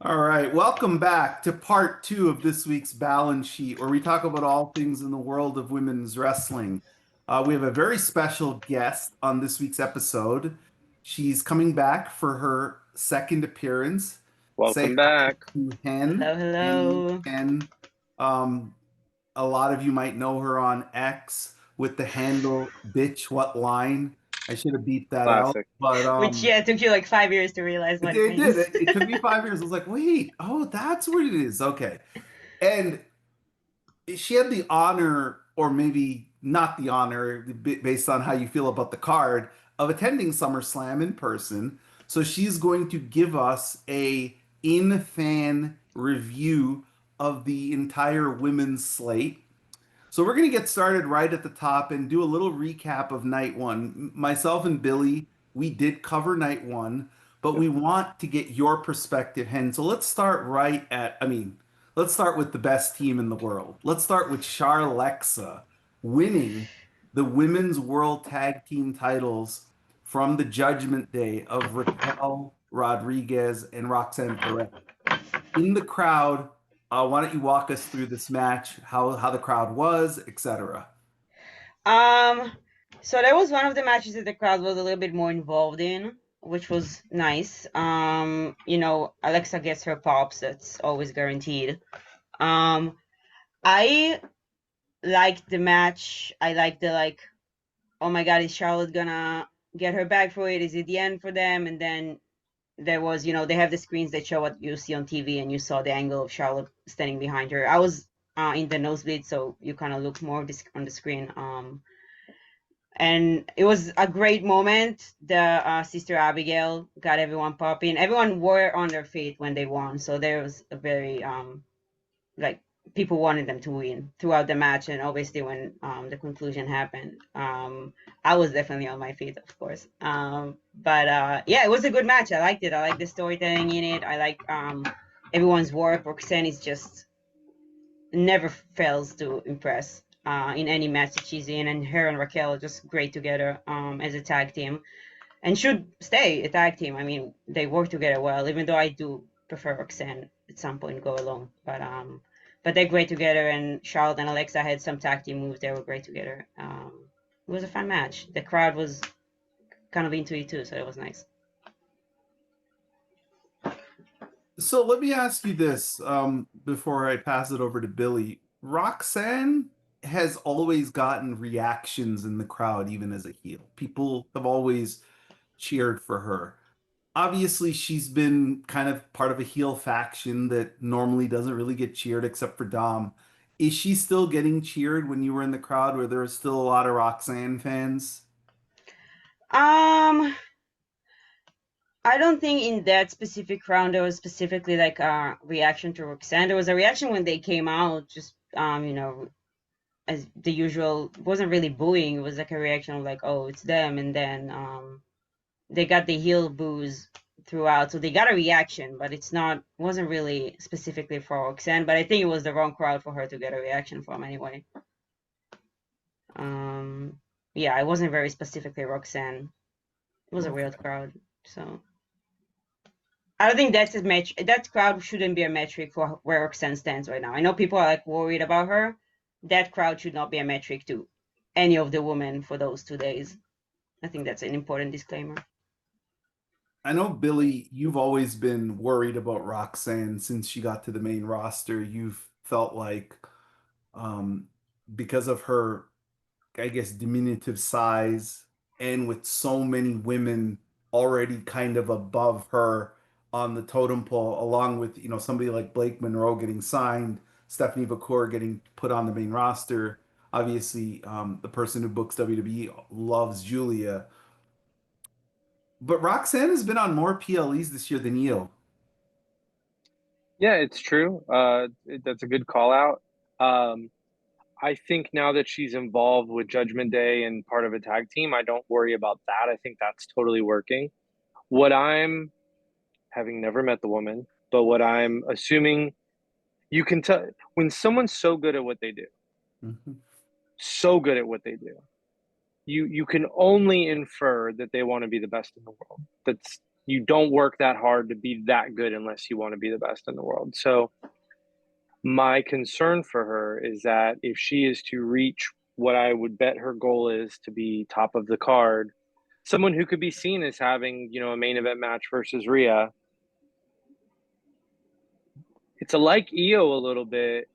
All right, welcome back to part two of this week's balance sheet, where we talk about all things in the world of women's wrestling. We have a very special guest on this week's episode. She's coming back for her second appearance. Say Welcome hi back. to Hen. Hello, hello. Hen. Um, a lot of you might know her on X with the handle "Bitch What Line." I should have beat that out, Classic. but Which, yeah, it took you like 5 years to realize it what it did. means. It took me 5 years. I was like, wait, oh, that's what it is. Okay. And she had the honor, or maybe not the honor, based on how you feel about the card, of attending SummerSlam in person. So she's going to give us a in-fan review of the entire women's slate. So we're going to get started right at the top and do a little recap of night one. Myself and Billy, we did cover night one, but Yep. we want to get your perspective, Hen. So let's start right at, let's start with the best team in the world. Let's start with Charlexa winning the Women's World Tag Team titles from the Judgment Day of Raquel Rodriguez and Roxanne Perez. In the crowd, why don't you walk us through this match, how the crowd was, etc. Um, so that was one of the matches that the crowd was a little bit more involved in, which was nice. Alexa gets her pops, that's always guaranteed. Um, I liked the match. I liked oh my God, is Charlotte gonna get her back for it? Is it the end for them? And then there was, they have the screens that show what you see on TV, and you saw the angle of Charlotte standing behind her. I was in the nosebleed, so you kind of look more on the screen. And it was a great moment. The Sister Abigail got everyone popping. Everyone were on their feet when they won, so there was a very like people wanted them to win throughout the match, and obviously when the conclusion happened, I was definitely on my feet, of course. But yeah, it was a good match. I liked it. I like the storytelling in it. I like everyone's work. Roxanne is just never fails to impress in any match that she's in, and her and Raquel are just great together as a tag team, and should stay a tag team. I mean, they work together well, even though I do prefer Roxanne at some point go alone. But they're great together, and Charlotte and Alexa had some tag team moves. They were great together. It was a fun match. The crowd was kind of into it too, so it was nice. So let me ask you this before I pass it over to Billy. Roxanne has always gotten reactions in the crowd, even as a heel. People have always cheered for her. Obviously, she's been kind of part of a heel faction that normally doesn't really get cheered except for Dom. Is she still getting cheered when you were in the crowd where there are still a lot of Roxanne fans? Um, I don't think in that specific round there was specifically like a reaction to Roxanne. There was a reaction when they came out, just as the usual. It wasn't really booing. It was like a reaction of like, oh, it's them, and then they got the heel boos throughout, so they got a reaction, but wasn't really specifically for Roxanne. But I think it was the wrong crowd for her to get a reaction from anyway. Um, yeah, it wasn't very specifically Roxanne. It was a Okay. weird crowd, so. I don't think that's a match. That crowd shouldn't be a metric for where Roxanne stands right now. I know people are like worried about her. That crowd should not be a metric to any of the women for those 2 days. I think that's an important disclaimer. I know, Billy, you've always been worried about Roxanne since she got to the main roster. You've felt like, um, because of her, I guess, diminutive size, and with so many women already kind of above her on the totem pole, along with, somebody like Blake Monroe getting signed, Stephanie Vacour getting put on the main roster. Obviously, the person who books WWE loves Julia. But Roxanne has been on more PLEs this year than you. Yeah, it's true. That's a good call out. Um, I think now that she's involved with Judgment Day and part of a tag team, I don't worry about that. I think that's totally working. What I'm having never met the woman, but what I'm assuming you can tell when someone's so good at what they do, Mhm. so good at what they do, you can only infer that they want to be the best in the world. You don't work that hard to be that good unless you want to be the best in the world. So my concern for her is that if she is to reach what I would bet her goal is to be top of the card, someone who could be seen as having, a main event match versus Rhea, it's like Io a little bit.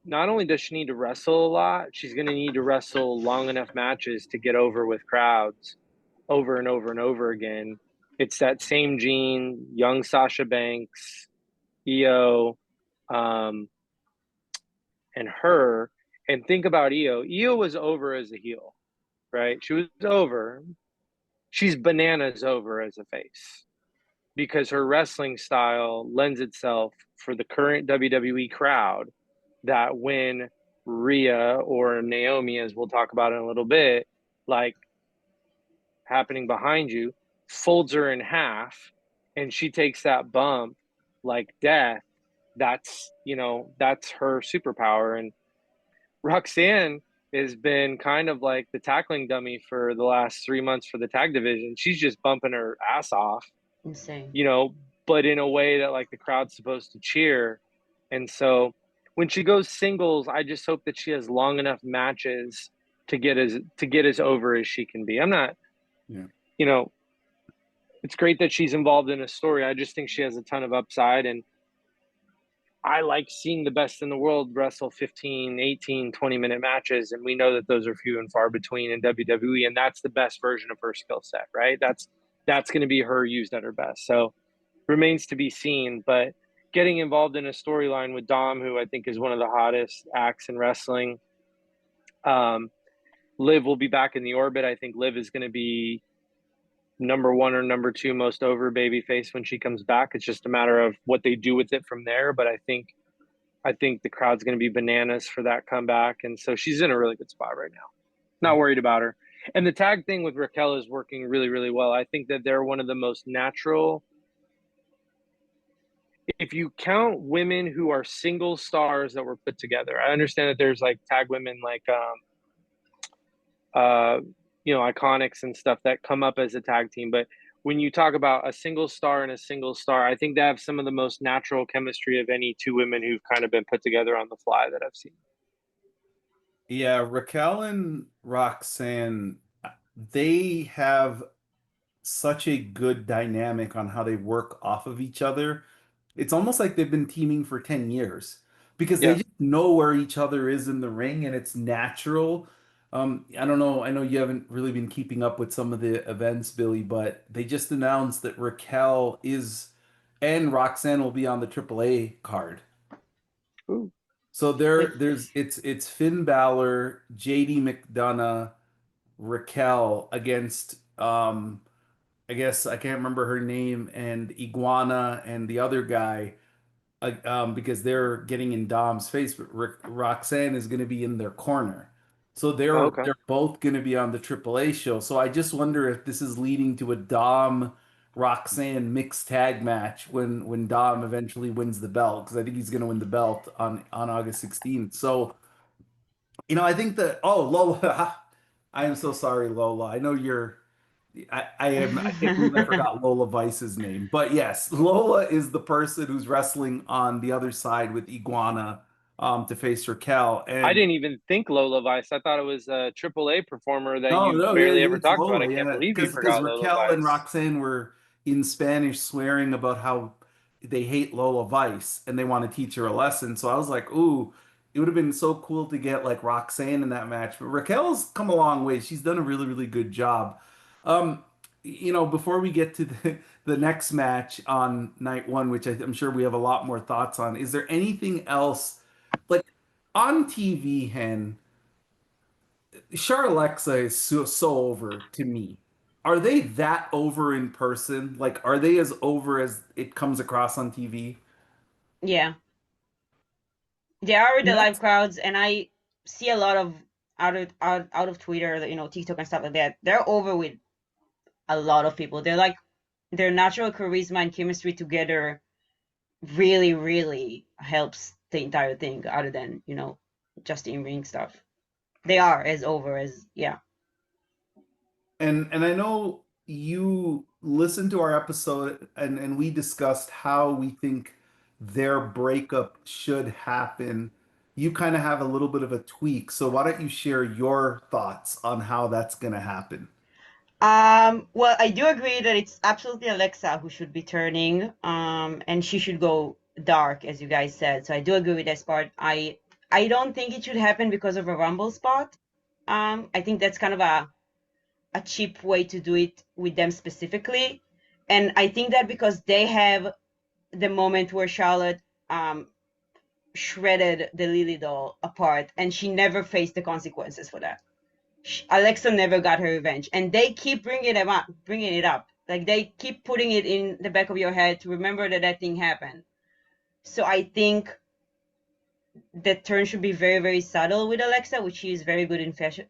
Not only does she need to wrestle a lot, she's going to need to wrestle long enough matches to get over with crowds over and over and over again. It's that same gene, young Sasha Banks, Io, and her. And think about Io. Io was over as a heel, right? She was over. She's bananas over as a face because her wrestling style lends itself for the current WWE crowd that when Rhea or Naomi, as we'll talk about in a little bit, like happening behind you, folds her in half and she takes that bump like death, that's her superpower. And Roxanne has been kind of like the tackling dummy for the last 3 months for the tag division. She's just bumping her ass off, Insane. but in a way that like the crowd's supposed to cheer. And so when she goes singles, I just hope that she has long enough matches to get as over as she can be. I'm not, Yeah. It's great that she's involved in a story. I just think she has a ton of upside, and I like seeing the best in the world wrestle 15, 18, 20-minute matches, and we know that those are few and far between in WWE, and that's the best version of her skill set, right? That's going to be her used at her best. So remains to be seen, but getting involved in a storyline with Dom, who I think is one of the hottest acts in wrestling. Liv will be back in the orbit. I think Liv is going to be number one or number two most over babyface when she comes back. It's just a matter of what they do with it from there. But I think the crowd's going to be bananas for that comeback, and so she's in a really good spot right now. Not worried about her. And the tag thing with Raquel is working really, really well. I think that they're one of the most natural. If you count women who are single stars that were put together, I understand that there's like tag women like Iconics and stuff that come up as a tag team. But when you talk about a single star and a single star, I think they have some of the most natural chemistry of any two women who've kind of been put together on the fly that I've seen. Yeah, Raquel and Roxanne, they have such a good dynamic on how they work off of each other. It's almost like they've been teaming for 10 years because they Yeah. just know where each other is in the ring and it's natural. I don't know. I know you haven't really been keeping up with some of the events, Billy, but they just announced that Raquel is and Roxanne will be on the AAA card. Ooh. So With it's Finn Balor, JD McDonough, Raquel against I guess I can't remember her name and Iguana and the other guy because they're getting in Dom's face, but Roxanne is going to be in their corner. So Oh, they're okay. they're both going to be on the AAA show. So I just wonder if this is leading to a Dom Roxanne mixed tag match when Dom eventually wins the belt because I think he's going to win the belt on August 16th. So I think that Lola, I am so sorry, Lola. I know you're I can't believe I forgot Lola Vice's name. But yes, Lola is the person who's wrestling on the other side with Iguana to face Raquel. I And didn't even think Lola Vice. I thought it was a AAA performer that no, you no, yeah, barely ever it's talked about. I Lola, can't yeah, believe you because forgot Lola Raquel and Vice. Roxanne were in Spanish swearing about how they hate Lola Vice and they want to teach her a lesson. So I was like, ooh, it would have been so cool to get like Roxanne in that match. But Raquel's come a long way. She's done a really, really good job. Um, before we get to the next match on night one, which I'm sure we have a lot more thoughts on, is there anything else like on TV, Hen? Charlexa is so over to me. Are they that over in person? Like, are they as over as it comes across on TV? yeah, they are with And the live that's crowds, and I see a lot of out of Twitter, TikTok and stuff like that. They're over with a lot of people. They're like their natural charisma and chemistry together really, really helps the entire thing, other than just in ring stuff. They are as over as yeah. and I know you listened to our episode and we discussed how we think their breakup should happen. You kind of have a little bit of a tweak. So why don't you share your thoughts on how that's going to happen? Well, I do agree that it's absolutely Alexa who should be turning, and she should go dark, as you guys said. So I do agree with this part. I don't think it should happen because of a Rumble spot. I think that's kind of a cheap way to do it with them specifically. And I think that because they have the moment where Charlotte shredded the Lily doll apart and she never faced the consequences for that. Alexa never got her revenge, and they keep bringing it up. Like they keep putting it in the back of your head to remember that that thing happened. So I think the turn should be very, very subtle with Alexa, which she is very good in facial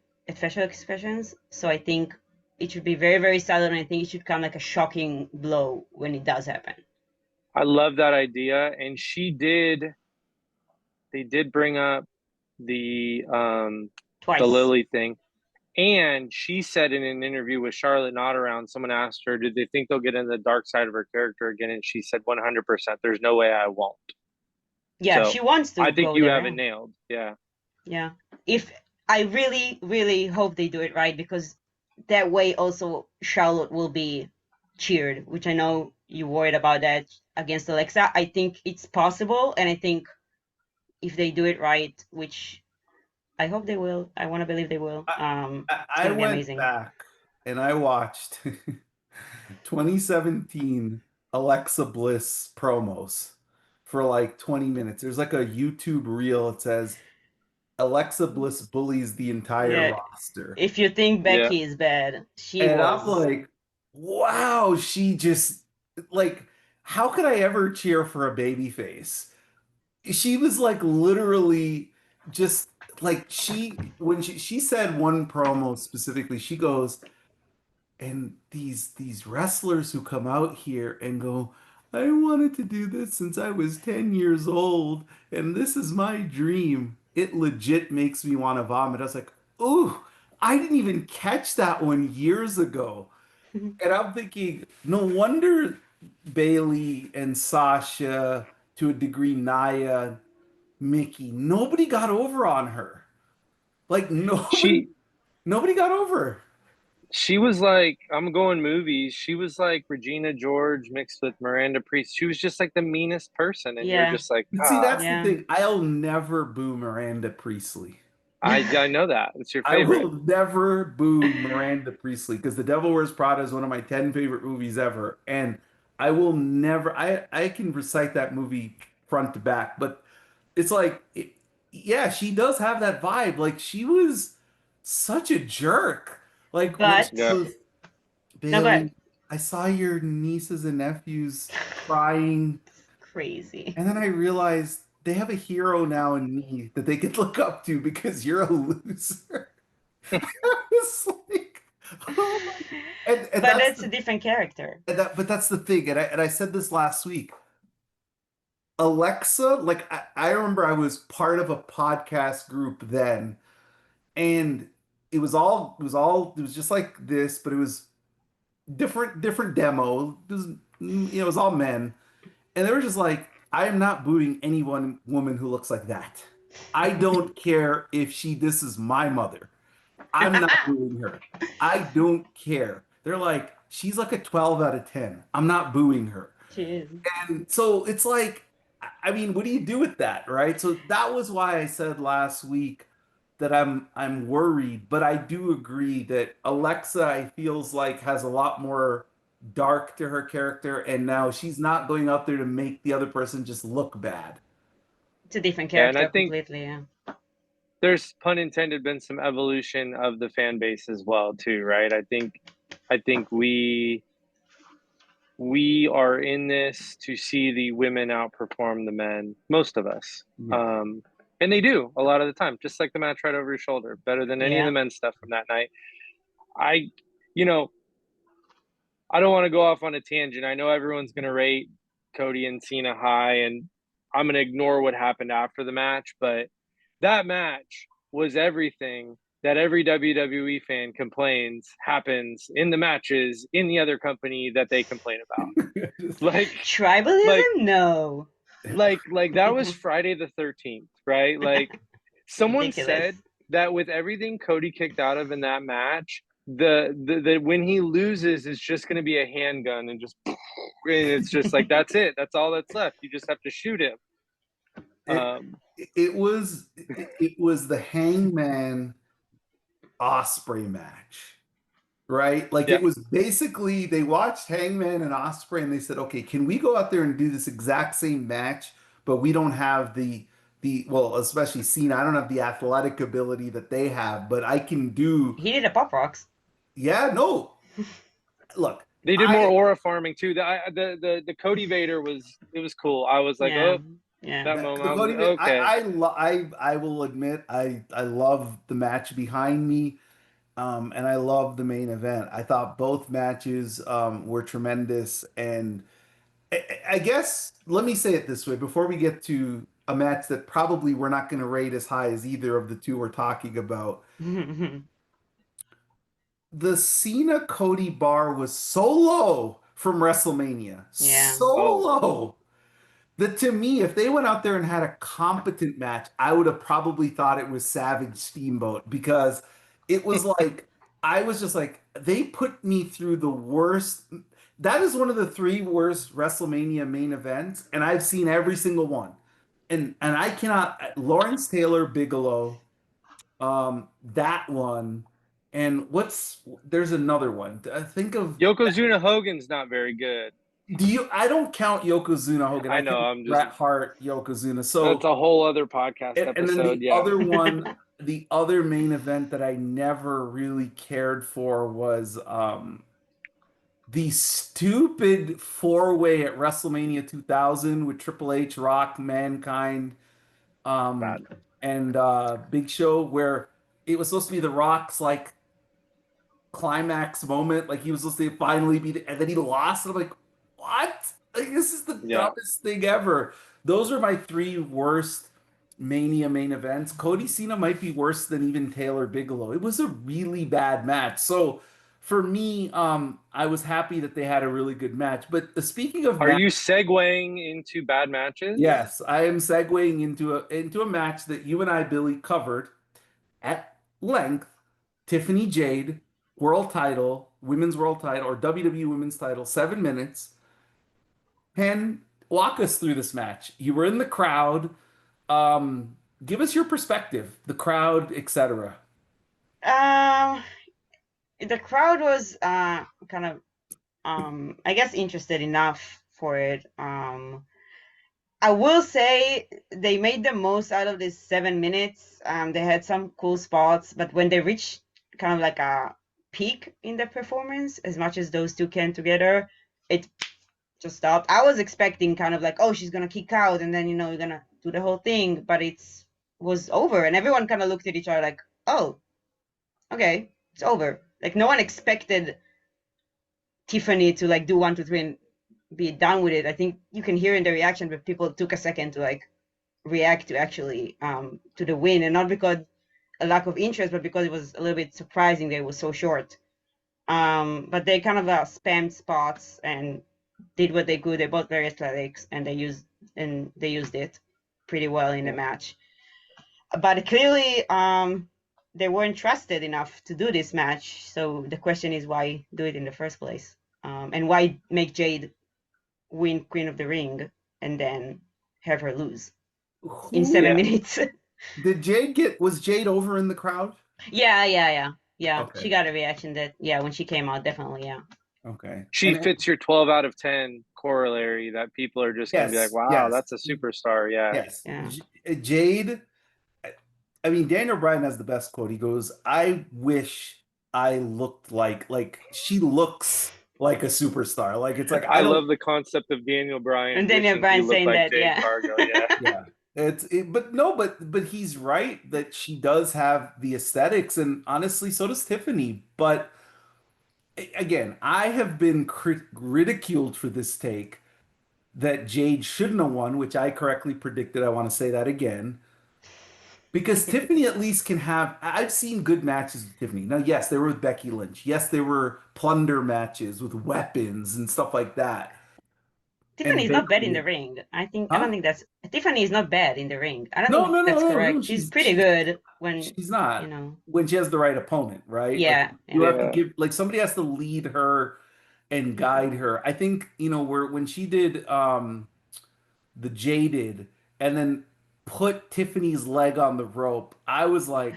expressions. So I think it should be very, very subtle, and I think it should come like a shocking blow when it does happen. I love that idea. And they did bring up the Twice. Lily thing. And she said in an interview with Charlotte Not Around, someone asked her, did they think they'll get into the dark side of her character again? And she said 100%, there's no way I won't. Yeah, So she wants to I think go you there. have it Yeah. nailed. Yeah. Yeah. If I really, really hope they do it right, because that way also Charlotte will be cheered, which I know you worried about that against Alexa. I think it's possible, and I think if they do it right, which I hope they will, I want to believe they will. It's I gonna be went amazing. back and I watched 2017 Alexa Bliss promos for like 20 minutes. There's like a YouTube reel. It says Alexa Bliss bullies the entire Yeah. roster. If you think Yeah. Becky is bad, she And I'm was. like, wow, she just like, how could I ever cheer for a baby face? She was like literally just like when she said one promo specifically, she goes, and these wrestlers who come out here and go, I wanted to do this since I was 10 years old, and this is my dream. It legit makes me want to vomit. I was like, ooh, I didn't even catch that one years ago. And I'm thinking, no wonder Bailey and Sasha, to a degree, Nia, Mickey, nobody got over on her. Like She nobody got over her. she was like, I'm going movies. She was like Regina George mixed with Miranda Priest. She was just like the meanest person. And you're Yeah. just like, But see, ah, that's the Yeah. thing. I'll never boo Miranda Priestley. I know that. It's your I favorite. will never boo Miranda Priestley because The Devil Wears Prada is one of my 10 favorite movies ever. And I will never, I can recite that movie front to back, but it's like, yeah, she does have that vibe. Like, she was such a jerk. Like, when she But Yeah. goes, no, go ahead. Bailey, I saw your nieces and nephews crying. Crazy. And then I realized they have a hero now in me that they can look up to because you're a loser. It's like, oh my, and But that's that's a the different character. and that but that's the thing. And I said this last week. Alexa, like I remember I was part of a podcast group then, and it was just like this, but it was different demo. It was, it was all men. And they were just like, I am not booting any one woman who looks like that. I don't care if this is my mother. I'm not booing her. I don't care. They're like, she's like a 12 out of 10. I'm not booing her. She is. And so it's like, I mean, what do you do with that, right? So that was why I said last week that I'm worried, but I do agree that Alexa, I feels like has a lot more dark to her character, and now she's not going out there to make the other person just look bad. It's a different Yeah. And I character think completely. Yeah. there's, pun intended, been some evolution of the fan base as well, too, right? I think we are in this to see the women outperform the men, most of us. Yeah. And they do a lot of the time, just like the match right over your shoulder, better than any of the Yeah. men's stuff from that night. I, you know, I don't want to go off on a tangent. I know everyone's going to rate Cody and Cena high, and I'm going to ignore what happened after the match, but that match was everything that every WWE fan complains happens in the matches in the other company that they complain about. Like, Tribalism? like, No. like that was Friday the 13th, right? Like, someone Ridiculous. said that with everything Cody kicked out of in that match, the when he loses is just going to be a handgun and just, and it's just like that's it. That's all that's left. You just have to shoot him. It it was the Hangman Osprey match, right? Like Yeah. it was basically they watched Hangman and Osprey and they said, okay, can we go out there and do this exact same match, but we don't have the well, especially Cena, I don't have the athletic ability that they have, but I can do, He did a pop rocks. yeah, no. Look, They did more I aura farming too. The Cody Vader was, it was cool. I was like, Yeah. oh, Yeah. that moment. the I was Cody, like, okay. I will admit I love the match behind me. And I love the main event. I thought both matches were tremendous. And I guess, let me say it this way before we get to a match that probably we're not going to rate as high as either of the two we're talking about. The Cena Cody bar was so low from WrestleMania, Yeah. so Oh, low that to me, if they went out there and had a competent match, I would have probably thought it was Savage Steamboat because it was like, I was just like, they put me through the worst. That is one of the three worst WrestleMania main events, and I've seen every single one. And I cannot, Lawrence Taylor Bigelow, that one, and there's another one. Think of, Yokozuna Hogan's not very good. I don't count Yokozuna Hogan. I I know. count I'm just, Bret Hart, Yokozuna. that's So, a whole other podcast and then episode. Yeah. the other main event that I never really cared for was the stupid four-way at WrestleMania 2000 with Triple H, Rock, Mankind, um, Bad. and Big Show, where it was supposed to be the Rock's like climax moment, like he was supposed to finally and then he lost. And I'm like, what? Like this is the Yeah. dumbest thing ever. Those are my three worst Mania main events. Cody Cena might be worse than even Taylor Bigelow. It was a really bad match. So for me, I was happy that they had a really good match. But speaking of Are match, you segueing into bad matches? yes, I am segueing into a match that you and I, Billy, covered at length. Tiffany Jade, world title, women's world title, or WWE women's title, 7 minutes. And walk us through this match. You were in the crowd. Give us your perspective, the crowd, etc. Um, the crowd was kind of I guess interested enough for it. I will say they made the most out of this 7 minutes. They had some cool spots, but when they reached kind of like a peak in the performance, as much as those two came together, it just stopped. I was expecting kind of like, oh, she's gonna kick out, and then you're gonna do the whole thing, but it's was over, and everyone kind of looked at each other like, oh, okay, it's over. Like no one expected Tiffany to like do 1, 2, 3 and be done with it. I think you can hear in the reaction, but people took a second to like react to actually to the win, and not because a lack of interest, but because it was a little bit surprising that it was so short. But they kind of spammed spots and did what they could. They're both very athletic, and they used it pretty well in the Yeah. match. But clearly, they weren't trusted enough to do this match. So the question is, why do it in the first place? And why make Jade win Queen of the Ring and then have her lose in Who 7 minutes? was Jade over in the crowd? Yeah. She Okay. got a reaction that, yeah, when she came out, definitely, yeah. Okay. She fits your 12 out of 10 corollary that people are just going to be like, Yes, wow, yes, that's a superstar. Yeah. yes. Yeah. Jade, I mean, Daniel Bryan has the best quote. He goes, "I wish I looked like she looks like a superstar. Like it's like I I don't, love the concept of Daniel Bryan And Daniel wishing he Bryan looked saying like that, Jade yeah. Cargill. Yeah. yeah. But no, but he's right that she does have the aesthetics, and honestly, so does Tiffany. But again, I have been ridiculed for this take that Jade shouldn't have won, which I correctly predicted. I want to say that again. Because Tiffany at least can have. I've seen good matches with Tiffany. Now, yes, they were with Becky Lynch. Yes, they were plunder matches with weapons and stuff like that. Tiffany And is not bad in Bailey, the ring. I don't huh? think that's Tiffany is not bad in the ring. I don't No, think no, no, that's no, no. correct. She's pretty good when, She's you not know. when she has the right opponent, right? Like Yeah, you yeah. have to Yeah. give like somebody has to lead her and guide her. I think, where when she did the Jaded and then put Tiffany's leg on the rope, I was like,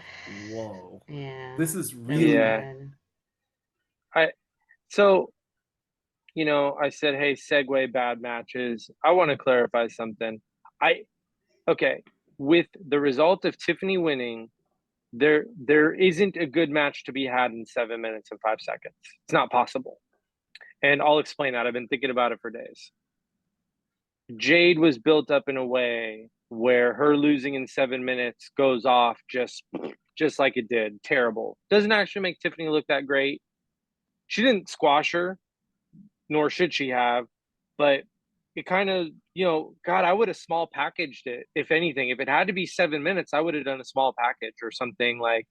whoa, Yeah. this is That was really Yeah. bad. I so I said, hey, segue bad matches. I want to clarify something. I okay, with the result of Tiffany winning, there isn't a good match to be had in 7 minutes and 5 seconds. It's not possible. And I'll explain that. I've been thinking about it for days. Jade was built up in a way where her losing in 7 minutes goes off just like it did. Terrible. Doesn't actually make Tiffany look that great. She didn't squash her, nor should she have, but it kind of, God, I would have small packaged it. If anything, if it had to be 7 minutes, I would have done a small package or something. Like,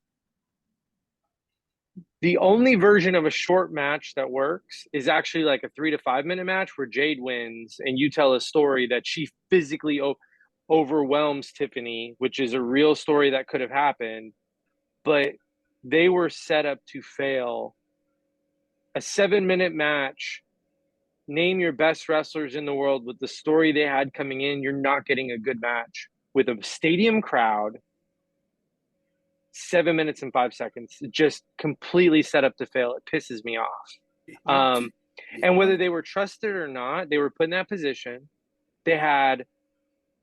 the only version of a short match that works is actually like a 3 to 5 minute match where Jade wins and you tell a story that she physically overwhelms Tiffany, which is a real story that could have happened, but they were set up to fail. A 7 minute match, name your best wrestlers in the world with the story they had coming in, you're not getting a good match with a stadium crowd. 7 minutes and 5 seconds, just completely set up to fail. It pisses me off. And whether they were trusted or not, they were put in that position. They had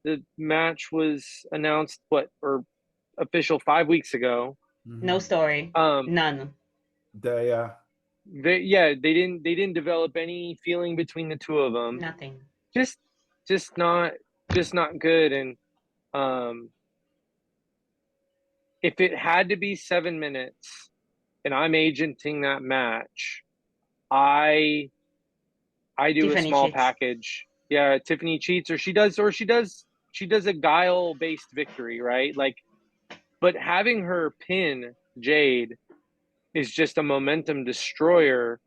the match was announced or official 5 weeks ago. No Mhm. story. Um, None. Yeah. they didn't develop any feeling between the two of them. Nothing. Just just not just not good. And um, if it had to be 7 minutes, and I'm agenting that match, I I do a Tiffany small cheats. package. Yeah, Tiffany cheats, or she does a guile based victory, right? Like, but having her pin Jade is just a momentum destroyer,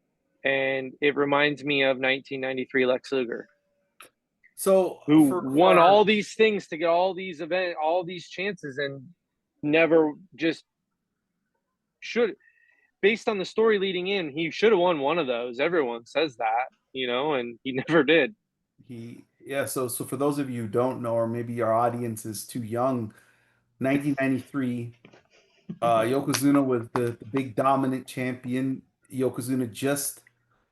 and it reminds me of 1993 Lex Luger, So who for won our all these things to get all these chances, and never just should. Based on the story leading in, he should have won one of those. Everyone says that, and he never did. so for those of you who don't know, or maybe our audience is too young, 1993, Yokozuna was the big dominant champion. Yokozuna just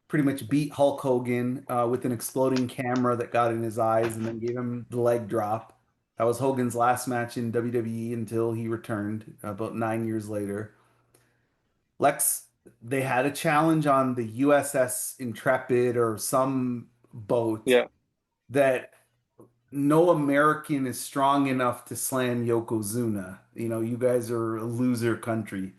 pretty much beat Hulk Hogan with an exploding camera that got in his eyes and then gave him the leg drop. That was Hogan's last match in WWE until he returned about 9 years later. Lex, they had a challenge on the USS Intrepid or some boat Yeah, that no American is strong enough to slam Yokozuna. You guys are a loser country.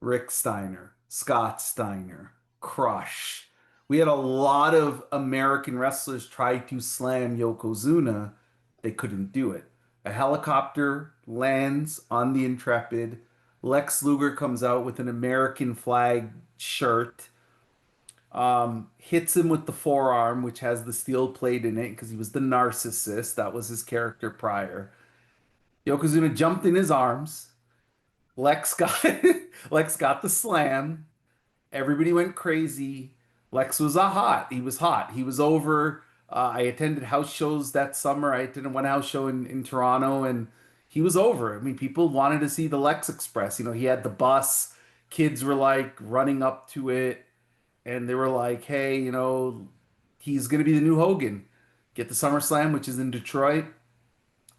Rick Steiner, Scott Steiner, Crush. We had a lot of American wrestlers try to slam Yokozuna. They couldn't do it. A helicopter lands on the Intrepid. Lex Luger comes out with an American flag shirt, hits him with the forearm, which has the steel plate in it because he was the narcissist. That was his character prior. Yokozuna jumped in his arms. Lex got Lex got the slam. Everybody went crazy. Lex was a hot. He was hot. He was over. I attended house shows that summer. I attended one house show in Toronto, and he was over. I mean, people wanted to see the Lex Express. He had the bus. Kids were like running up to it, and they were like, "Hey, he's gonna be the new Hogan." Get the SummerSlam, which is in Detroit,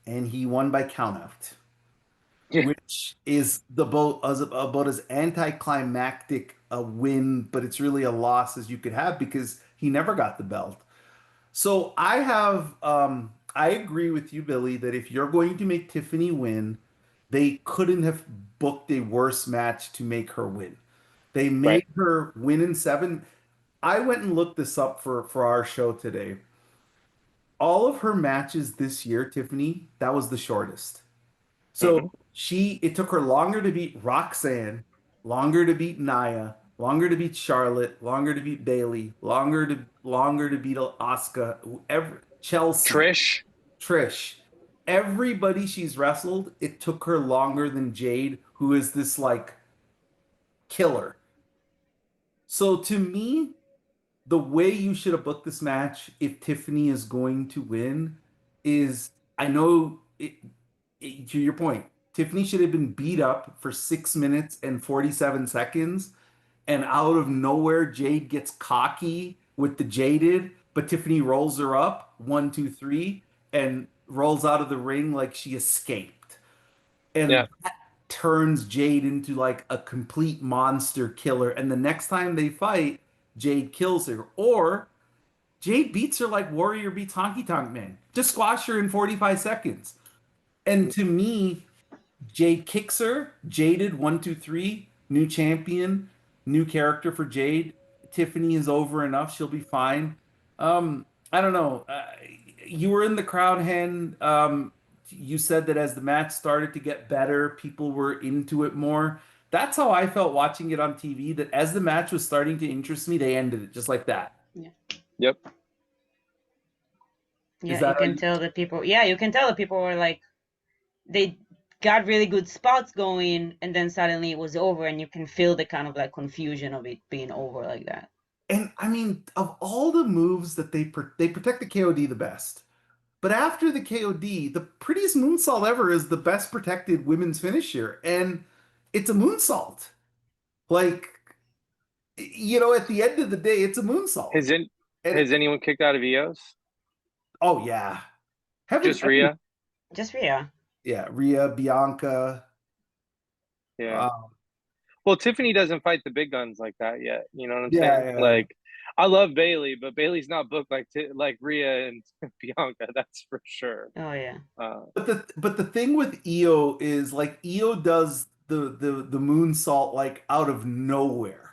and he won by countout, yeah, which is about as anticlimactic a win, but it's really a loss as you could have because he never got the belt. So I agree with you, Billy, that if you're going to make Tiffany win, they couldn't have booked a worse match to make her win. They right. made her win in seven. I went and looked this up for our show today. All of her matches this year, Tiffany, that was the shortest. So Mm-hmm. It took her longer to beat Roxanne, longer to beat Nia, longer to beat Charlotte, longer to beat Bailey, longer to beat Asuka, whoever, Chelsea, Trish. Trish. Everybody she's wrestled, it took her longer than Jade, who is this like killer. So to me, the way you should have booked this match if Tiffany is going to win is I know to your point, Tiffany should have been beat up for 6 minutes and 47 seconds, and out of nowhere, Jade gets cocky with the Jaded, but Tiffany rolls her up, one, two, three, and rolls out of the ring like she escaped. Yeah. And that turns Jade into like a complete monster killer. And the next time they fight, Jade kills her. Or Jade beats her like Warrior beats Honky Tonk Man. Just squash her in 45 seconds. And to me, Jade kicks her. Jaded, one, two, three. New champion, new character for Jade. Tiffany is over enough. She'll be fine. I don't know. You were in the crowd, Hen. You said that as the match started to get better, people were into it more. That's how I felt watching it on TV, that as the match was starting to interest me, they ended it just like that. Yeah. Yep. Is Yeah, that you how can tell that people. Yeah, you can tell that people were like, they got really good spots going, and then suddenly it was over, and you can feel the kind of like confusion of it being over like that. And I mean, of all the moves that they protect the KOD the best. But after the KOD, the prettiest moonsault ever is the best protected women's finisher, and it's a moonsault. Like, at the end of the day, it's a moonsault. Has in, And has anyone kicked out of EOS? oh yeah, haven't Just Rhea? Just Rhea. yeah, Rhea, Bianca. Yeah. Um, Well, Tiffany doesn't fight the big guns like that yet. You know what I'm yeah, saying? yeah, yeah. Like, I love Bailey, but Bailey's not booked like Rhea and Bianca. That's for sure. Oh yeah. But the thing with Io is like Io does the moonsault like out of nowhere.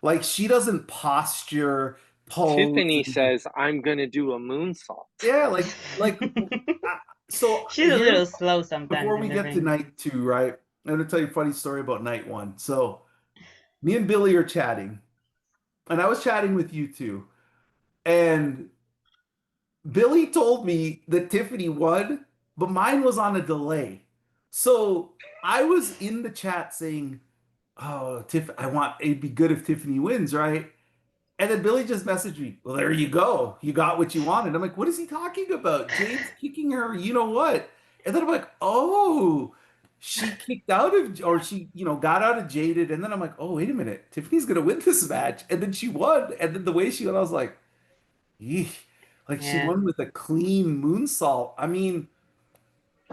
Like she doesn't posture, pose, Tiffany and says, "I'm gonna do a moonsault." yeah, like so She's a here's little slow sometimes before in we the get to ring. night two, right? I'm gonna tell you a funny story about night one. So me and Billy are chatting, and I was chatting with you too. And Billy told me that Tiffany won, but mine was on a delay. So I was in the chat saying, "Oh, it'd be good if Tiffany wins, right?" And then Billy just messaged me, "Well, there you go. You got what you wanted." I'm like, "What is he talking about? Jade's kicking her, you know what?" And then I'm like, "Oh, she kicked out of, or she, got out of Jaded." And then I'm like, "Oh, wait a minute. Tiffany's gonna win this match." And then she won. And then the way she went, I was like, "Eesh." Like she Yeah. won with a clean moonsault. I mean,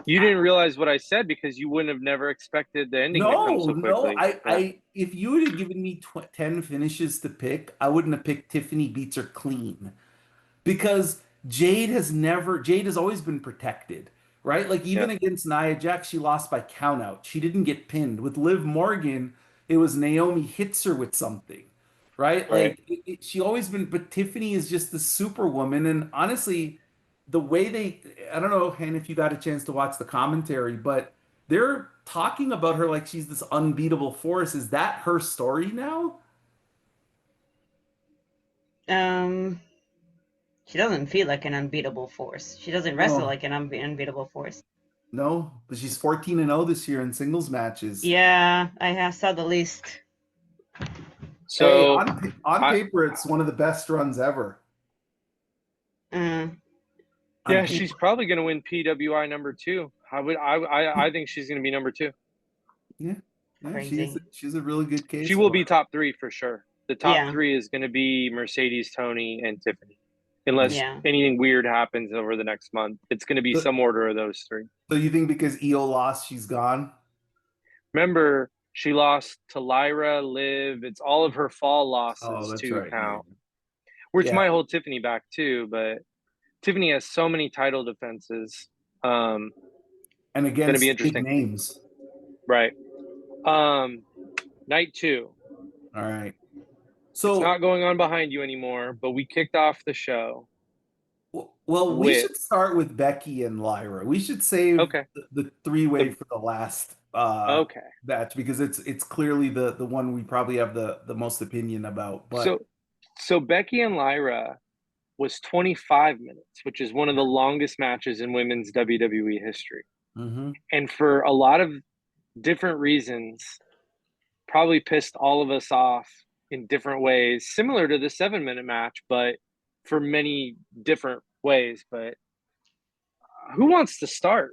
You didn't realize what I said because you wouldn't have never expected the ending to come no, so no. quickly. Yeah. If you would have given me 10 finishes to pick, I wouldn't have picked Tiffany beats her clean. Because Jade has always been protected, right? Like Yeah. even against Nia Jax, she lost by countout. She didn't get pinned. With Liv Morgan, it was Naomi hits her with something, right? Right. Like she always been, but Tiffany is just the superwoman. And honestly, the way I don't know, Han, if you got a chance to watch the commentary, but they're talking about her like she's this unbeatable force. Is that her story now? Um, she doesn't feel like an unbeatable force. She doesn't wrestle No, like an unbeatable force. no, but she's 14-0 this year in singles matches. Yeah, saw the list. Hey, So on I paper, it's one of the best runs ever. Uh, On yeah, yeah, she's paper, probably gonna win PWI number 2. I think she's gonna be number 2. yeah, yeah, crazy. she's a really good She case will for be it. top 3 for sure. The top Yeah, 3 is gonna be Mercedes, Tony, and Tiffany. Unless yeah. anything weird happens over the next month. It's gonna be So, some order of those 3. so you think because EO lost, she's gone? Remember, she lost to Lyra, Liv. It's all of her fall Oh, losses that's to right. Yeah, count, which yeah. might hold Tiffany back too. But Tiffany has so many title defenses. Going And to be against big interesting, names. right? Night 2. All right. It's So not going on behind you anymore, but we kicked off the show Well, we with should start with Becky and Lyra. We should save okay, the three-way the for the last okay. match because it's clearly the one we probably have the most opinion about. But So so Becky and Lyra was 25 minutes, which is one of the longest matches in women's WWE history. hmm And for a lot of different reasons, probably pissed all of us off in different ways, similar to the 7 minute match, but for many different ways. But who wants to start?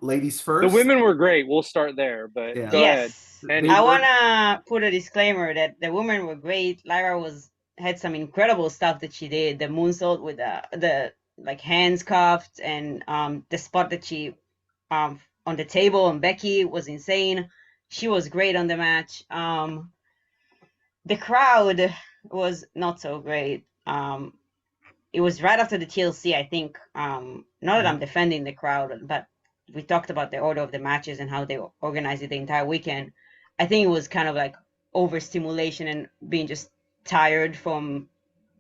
ladies The first. women were great. We'll start there, but Yeah, go ahead. Yes. they I And were. wanna put a disclaimer that the women were great. Lyra was had some incredible stuff that she did. The moonsault with the like hands cuffed and the spot that she on the table on Becky was insane. She was great on the match. The crowd was not so great. It was right after the TLC, I think. Not that I'm defending the crowd, but we talked about the order of the matches and how they organized it the entire weekend. I think it was kind of like overstimulation and being just tired from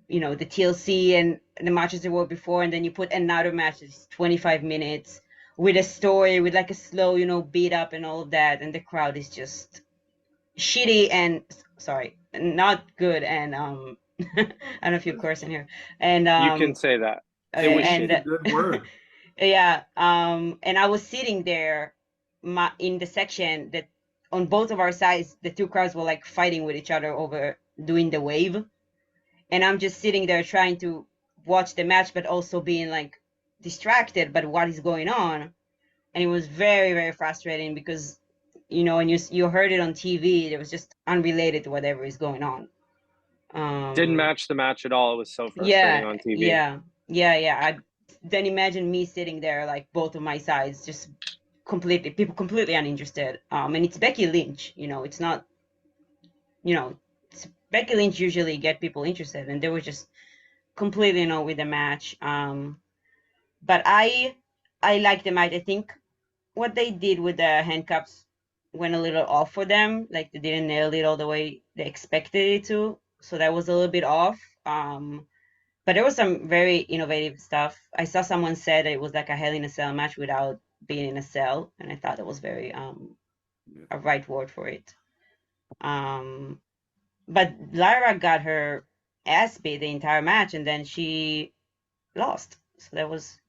the TLC and the matches that were before, and then you put another match that's 25 minutes with a story with like a slow beat up and all of that, and the crowd is just shitty and sorry, not good, and I don't know if you curse in here, and you can say that. It okay, was It's and a shitty. good word. yeah, and I was sitting there, in the section that on both of our sides, the two crowds were like fighting with each other over doing the wave, and I'm just sitting there trying to watch the match, but also being like distracted by what is going on, and it was very very frustrating because when you heard it on TV, it was just unrelated to whatever is going on. Didn't Um, match the match at all. It was so frustrating yeah, on TV. yeah, yeah. I then imagine me sitting there like both of my sides just people completely uninterested. And it's Becky Lynch, it's not, you know, Becky Lynch usually get people interested, and they were just completely with the match. But I like the match. I think what they did with the handcuffs went a little off for them. Like they didn't nail it all the way they expected it to. So that was a little bit off. But there was some very innovative stuff. I saw someone said it was like a Hell in a Cell match without being in a cell, and I thought that was very a right word for it. Um, but Lyra got her ass beat the entire match, and then she lost. So that was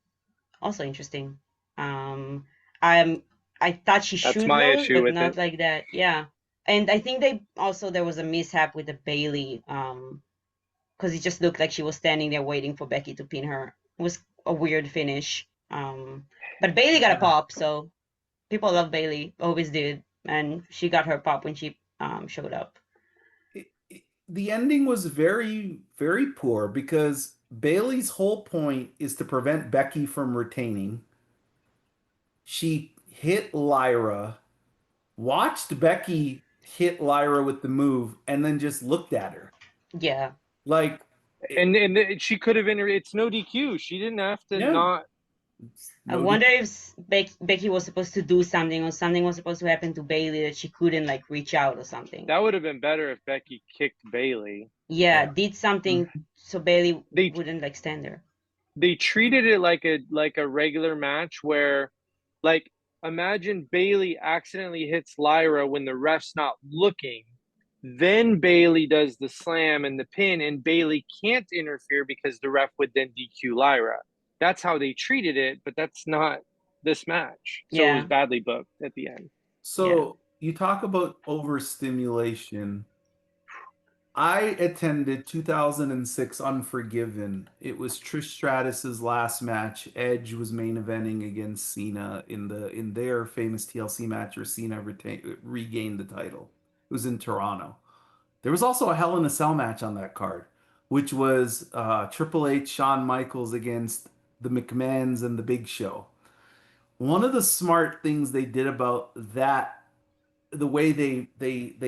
also interesting. Um, I'm I thought she That's should my lose, issue but with not it. like that. Yeah, and I think there was a mishap with the Bailey, because it just looked like she was standing there waiting for Becky to pin her. It was a weird finish. But Bailey got a Yeah. pop, so people love Bailey, always did, and she got her pop when she showed up. The ending was very, very poor because Bailey's whole point is to prevent Becky from retaining. She hit Lyra, watched Becky hit Lyra with the move, and then just looked at her. Yeah. Like, And she could have it's no DQ. She didn't have to yeah, not. I no wonder DQ. if Becky was supposed to do something, or something was supposed to happen to Bailey that she couldn't like reach out or something. That would have been better if Becky kicked Bailey. Yeah, Yeah. did something so Bailey They wouldn't like stand there. they treated it like a regular match where, like, imagine Bailey accidentally hits Lyra when the ref's not looking. Then Bailey does the slam and the pin, and Bailey can't interfere because the ref would then DQ Lyra. That's how they treated it, but that's not this match. So it was Yeah, badly booked at the end. yeah, So you talk about overstimulation. I attended 2006 Unforgiven. It was Trish Stratus's last match. Edge was main eventing against Cena in their famous TLC match where Cena regained the title. It was in Toronto. There was also a Hell in a Cell match on that card, which was Triple H, Shawn Michaels against the McMahons and the Big Show. One of the smart things they did about that, the way they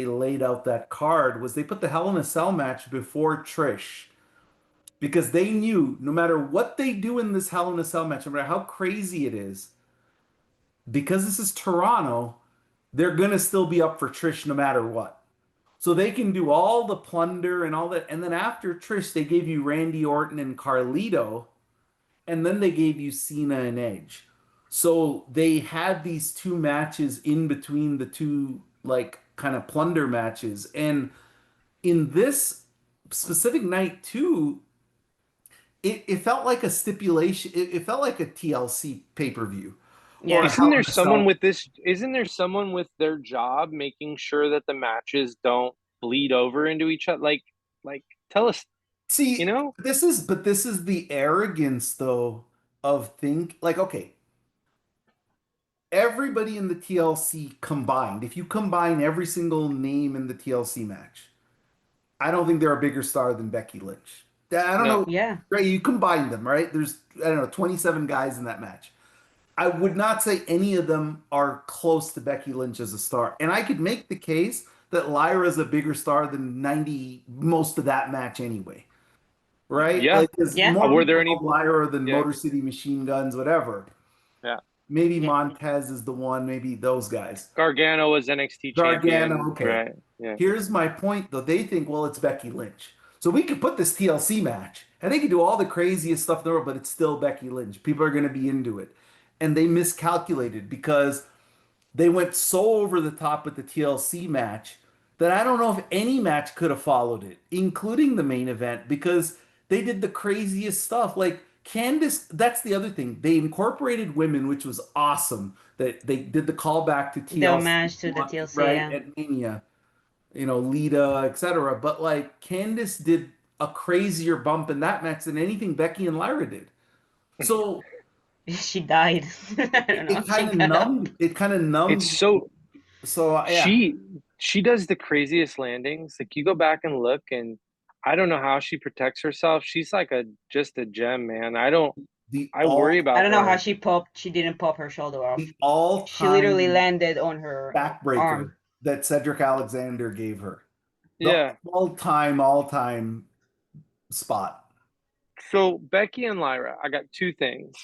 laid out that card, was they put the Hell in a Cell match before Trish because they knew no matter what they do in this Hell in a Cell match, no matter how crazy it is, because this is Toronto, they're gonna still be up for Trish no matter what. So they can do all the plunder and all that. And then after Trish, they gave you Randy Orton and Carlito, and then they gave you Cena and Edge. So they had these two matches in between the two, like, kind of plunder matches. And in this specific night, too, it felt like a stipulation. It felt like a TLC pay-per-view or a Yeah. Isn't Hell there in a Cell. someone with this? Isn't there someone with their job making sure that the matches don't bleed over into each other? Like, tell us, you See, know? this is the arrogance though of think like, okay, everybody in the TLC combined, if you combine every single name in the TLC match, I don't think they're a bigger star than Becky Lynch. I don't No. know, Yeah. right? You combine them, right? There's, I don't know, 27 guys in that match. I would not say any of them are close to Becky Lynch as a star. And I could make the case that Lyra is a bigger star than 90 most of that match anyway. Right? Yeah. Like, there's Yeah. more Were there people any? know Lyra than Yeah. Motor City Machine Guns, whatever. Yeah. Maybe Yeah. Montez is the one, maybe those guys. Gargano was NXT Gargano, champion, okay. right? Yeah. Here's my point, though. They think, well, it's Becky Lynch. So we could put this TLC match, and they could do all the craziest stuff in the world, but it's still Becky Lynch. People are going to be into it. And they miscalculated because they went so over the top with the TLC match that I don't know if any match could have followed it, including the main event, because they did the craziest stuff. Like Candice, that's the other thing. They incorporated women, which was awesome. That they did the callback to The TLC, homage to the TLC. right, Yeah. at Mania, Lita, etc. But like Candice did a crazier bump in that match than anything Becky and Lyra did. So She died. I don't know. it She kind of got up. numbed. It kind of It's numbed. so So yeah. she does the craziest landings. Like you go back and look, and I don't know how she protects herself. She's like just a gem, man. the I worry all I about don't know how her. she popped. She didn't pop her shoulder off. the She literally all-time landed on her backbreaker arm. that Cedric Alexander gave her. The Yeah. all-time spot. So Becky and Lyra, I got two things.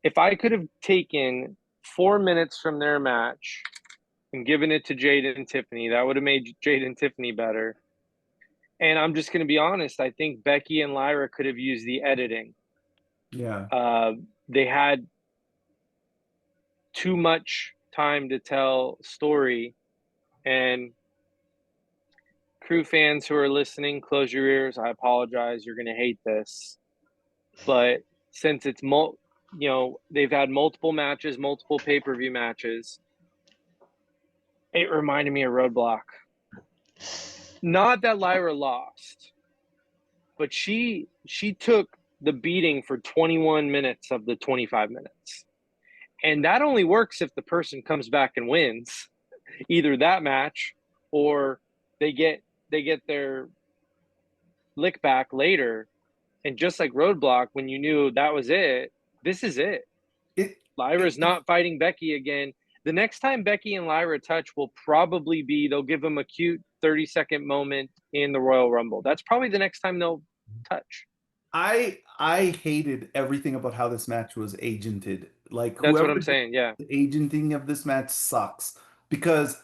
If I could have taken 4 minutes from their match and given it to Jade and Tiffany, that would have made Jade and Tiffany better. And I'm just going to be honest. I think Becky and Lyra could have used the editing. Yeah. They had too much time to tell story, and crew fans who are listening, close your ears. I apologize. You're going to hate this, but since it's they've had multiple matches, multiple pay-per-view matches. It reminded me of Roadblock. Not that Lyra lost, but she took the beating for 21 minutes of the 25 minutes. And that only works if the person comes back and wins either that match or they get their lick back later. And just like Roadblock, when you knew that was it, this is it. Lyra's not fighting Becky again. The next time Becky and Lyra touch will probably be they'll give them a cute 30-second moment in the Royal Rumble. That's probably the next time they'll touch. I hated everything about how this match was agented. Like That's what whoever I'm did saying. Yeah. the agenting of this match sucks because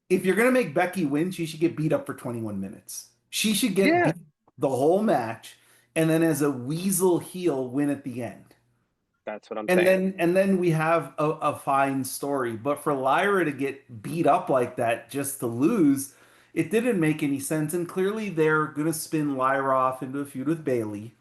if you're gonna make Becky win, she should get beat up for 21 minutes. She should get beat the whole match and then as a weasel heel win at the end. That's what I'm And saying. then we have a fine story. But for Lyra to get beat up like that just to lose, it didn't make any sense. And clearly they're gonna spin Lyra off into a feud with Bayley.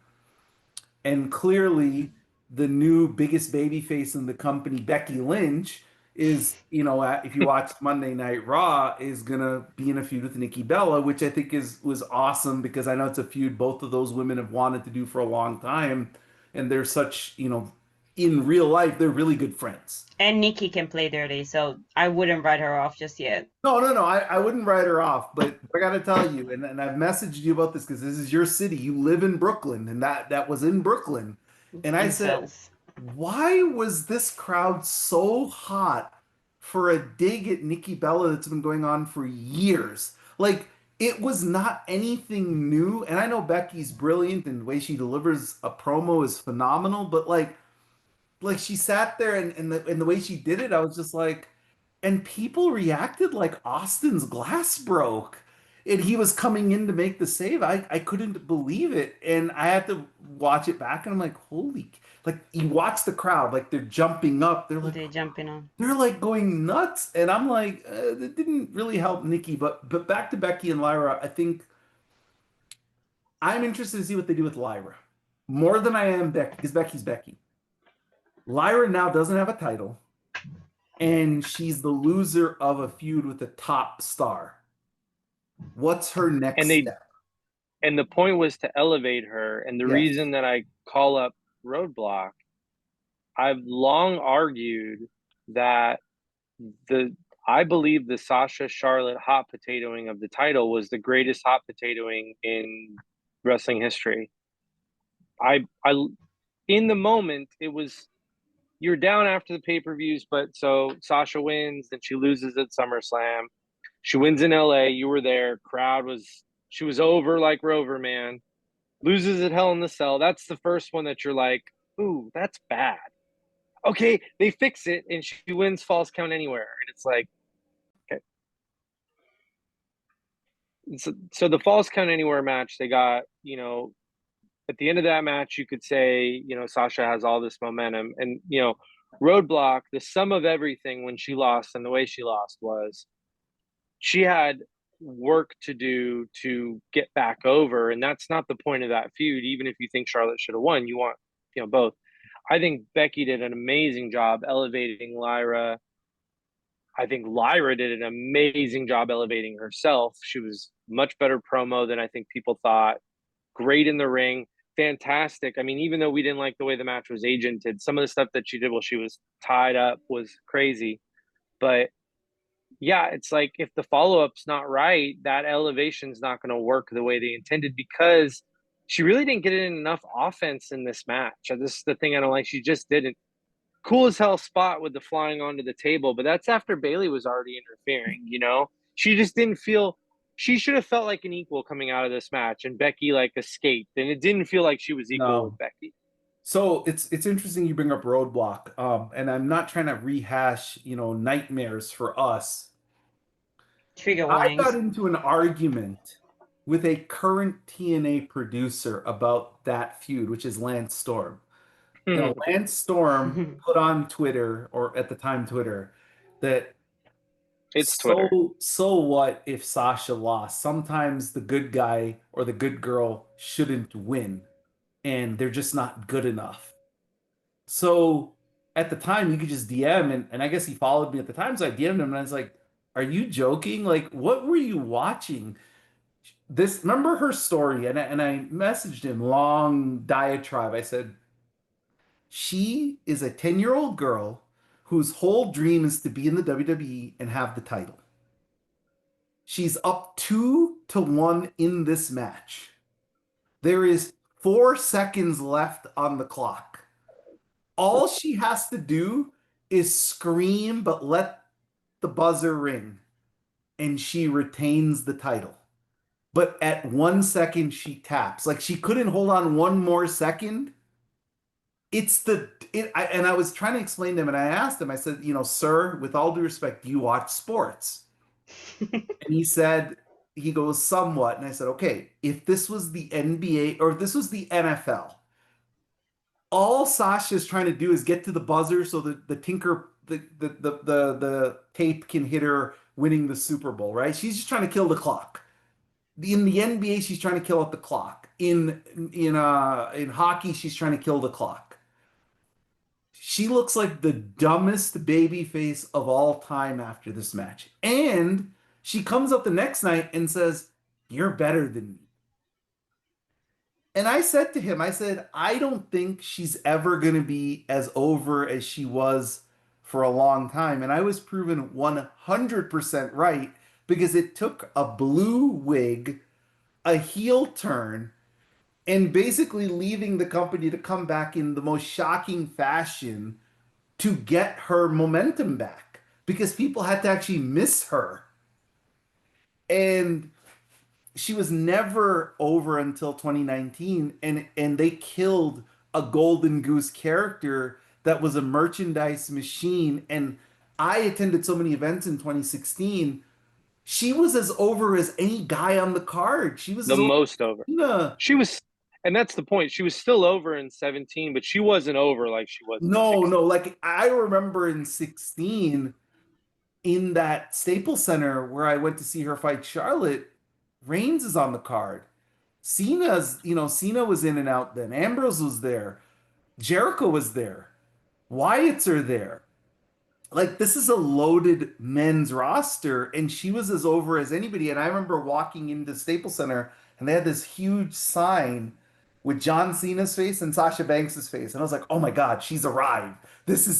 And clearly the new biggest babyface in the company, Becky Lynch, is, if you watch Monday Night Raw, is gonna be in a feud with Nikki Bella, which I think was awesome because I know it's a feud both of those women have wanted to do for a long time, and they're such, in real life, they're really good friends. And Nikki can play dirty, so I wouldn't write her off just yet. No, I wouldn't write her off, but I got to tell you, and I've messaged you about this because this is your city. You live in Brooklyn, and that was in Brooklyn. And I said, why was this crowd so hot for a dig at Nikki Bella that's been going on for years? Like, it was not anything new. And I know Becky's brilliant and the way she delivers a promo is phenomenal, but like she sat there and the way she did it, I was just like, and people reacted like Austin's glass broke. And he was coming in to make the save. I couldn't believe it. And I had to watch it back and I'm like, holy, like you watch the crowd, like they're jumping up. They jumping on. They're like going nuts. And I'm like, that didn't really help Nikki. But back to Becky and Lyra, I think I'm interested to see what they do with Lyra. More than I am Becky, because Becky's Becky. Lyra now doesn't have a title, and she's the loser of a feud with a top star. What's her next And they step? and the point was to elevate her. And the Yes. reason that I call up Roadblock, I've long argued that the I believe the Sasha Charlotte hot potatoing of the title was the greatest hot potatoing in wrestling history. I in the moment it was, you're down after the pay-per-views, but so Sasha wins, then she loses at SummerSlam. She wins in LA. You were there. Crowd was, she was over like Rover, man. Loses at Hell in the Cell. That's the first one that you're like, ooh, that's bad. Okay, they fix it and she wins Falls Count Anywhere. And it's like, okay. So the Falls Count Anywhere match, they got, at the end of that match, you could say, Sasha has all this momentum. And, Roadblock, the sum of everything when she lost and the way she lost was she had work to do to get back over. And that's not the point of that feud. Even if you think Charlotte should have won, you want, both. I think Becky did an amazing job elevating Lyra. I think Lyra did an amazing job elevating herself. She was much better promo than I think people thought. Great in the ring. Fantastic. I mean, even though we didn't like the way the match was agented, some of the stuff that she did while she was tied up was crazy. But yeah, it's like if the follow-up's not right, that elevation's not going to work the way they intended because she really didn't get in enough offense in this match. This is the thing I don't like. She just didn't. Cool as hell spot with the flying onto the table, but that's after Bayley was already interfering. She just didn't feel, she should have felt like an equal coming out of this match, and Becky like escaped, and it didn't feel like she was equal with No. Becky. So it's interesting you bring up Roadblock. And I'm not trying to rehash, nightmares for us. Trigger I got warnings. into an argument with a current TNA producer about that feud, which is Lance Storm. Lance Storm put on Twitter, or at the time Twitter, that It's Twitter. so what if Sasha lost? Sometimes the good guy or the good girl shouldn't win, and they're just not good enough. So at the time, you could just DM, and I guess he followed me at the time, so I DM'd him, and I was like, "Are you joking? Like, what were you watching?" This, remember her story, and I messaged him long diatribe. I said, she is a 10-year-old girl whose whole dream is to be in the WWE and have the title. She's up 2-1 in this match. There is 4 seconds left on the clock. All she has to do is scream, but let the buzzer ring, and she retains the title. But at 1 second, she taps. Like she couldn't hold on one more second. And I was trying to explain to him, and I asked him, I said, sir, with all due respect, do you watch sports? And he said, he goes, somewhat. And I said, okay, if this was the NBA or if this was the NFL, all Sasha's trying to do is get to the buzzer so that the tape can hit her winning the Super Bowl, right? She's just trying to kill the clock. In the NBA, she's trying to kill out the clock. In hockey, she's trying to kill the clock. She looks like the dumbest baby face of all time after this match. And she comes up the next night and says, "You're better than me." And I said to him, I said, I don't think she's ever going to be as over as she was for a long time. And I was proven 100% right because it took a blue wig, a heel turn, and basically leaving the company to come back in the most shocking fashion to get her momentum back because people had to actually miss her. And she was never over until 2019, and they killed a golden goose character that was a merchandise machine. And I attended so many events in 2016. She was as over as any guy on the card. She was The as over most over. as Cena. She was, and that's the point. She was still over in 17, but she wasn't over like she was in No, no, 16. like I remember in 16 in that Staples Center where I went to see her fight Charlotte, Reigns is on the card. Cena was in and out then. Ambrose was there. Jericho was there. Wyatts are there. Like this is a loaded men's roster, and she was as over as anybody. And I remember walking into Staples Center, and they had this huge sign with John Cena's face and Sasha Banks's face, and I was like, "Oh my God, she's arrived!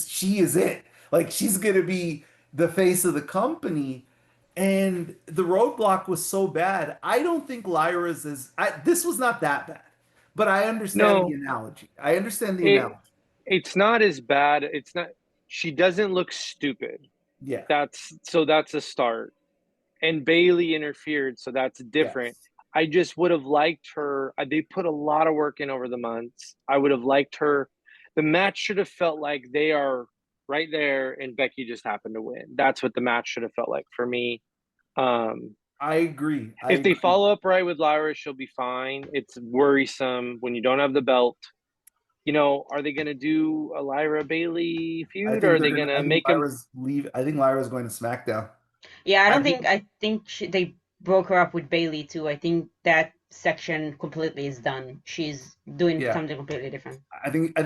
She is it! Like she's gonna be the face of the company." And the roadblock was so bad. I don't think Lyra's is. This was not that bad, but I understand the No, analogy. I understand the it analogy. it's not as bad. It's not. She doesn't look stupid. Yeah. That's a start. And Bailey interfered, so that's different. Yes. I just would have liked her. They put a lot of work in over the months. I would have liked her. The match should have felt like they are right there, and Becky just happened to win. That's what the match should have felt like for me. Um, I agree. I if they agree. follow up right with Lyra, she'll be fine. It's worrisome when you don't have the belt. Are they going to do a Lyra Bailey feud, or are they going to make him? I think Lyra's going to SmackDown. Yeah, I think I think they broke her up with Bailey too. I think that section completely is done. She's doing yeah. something completely different. I think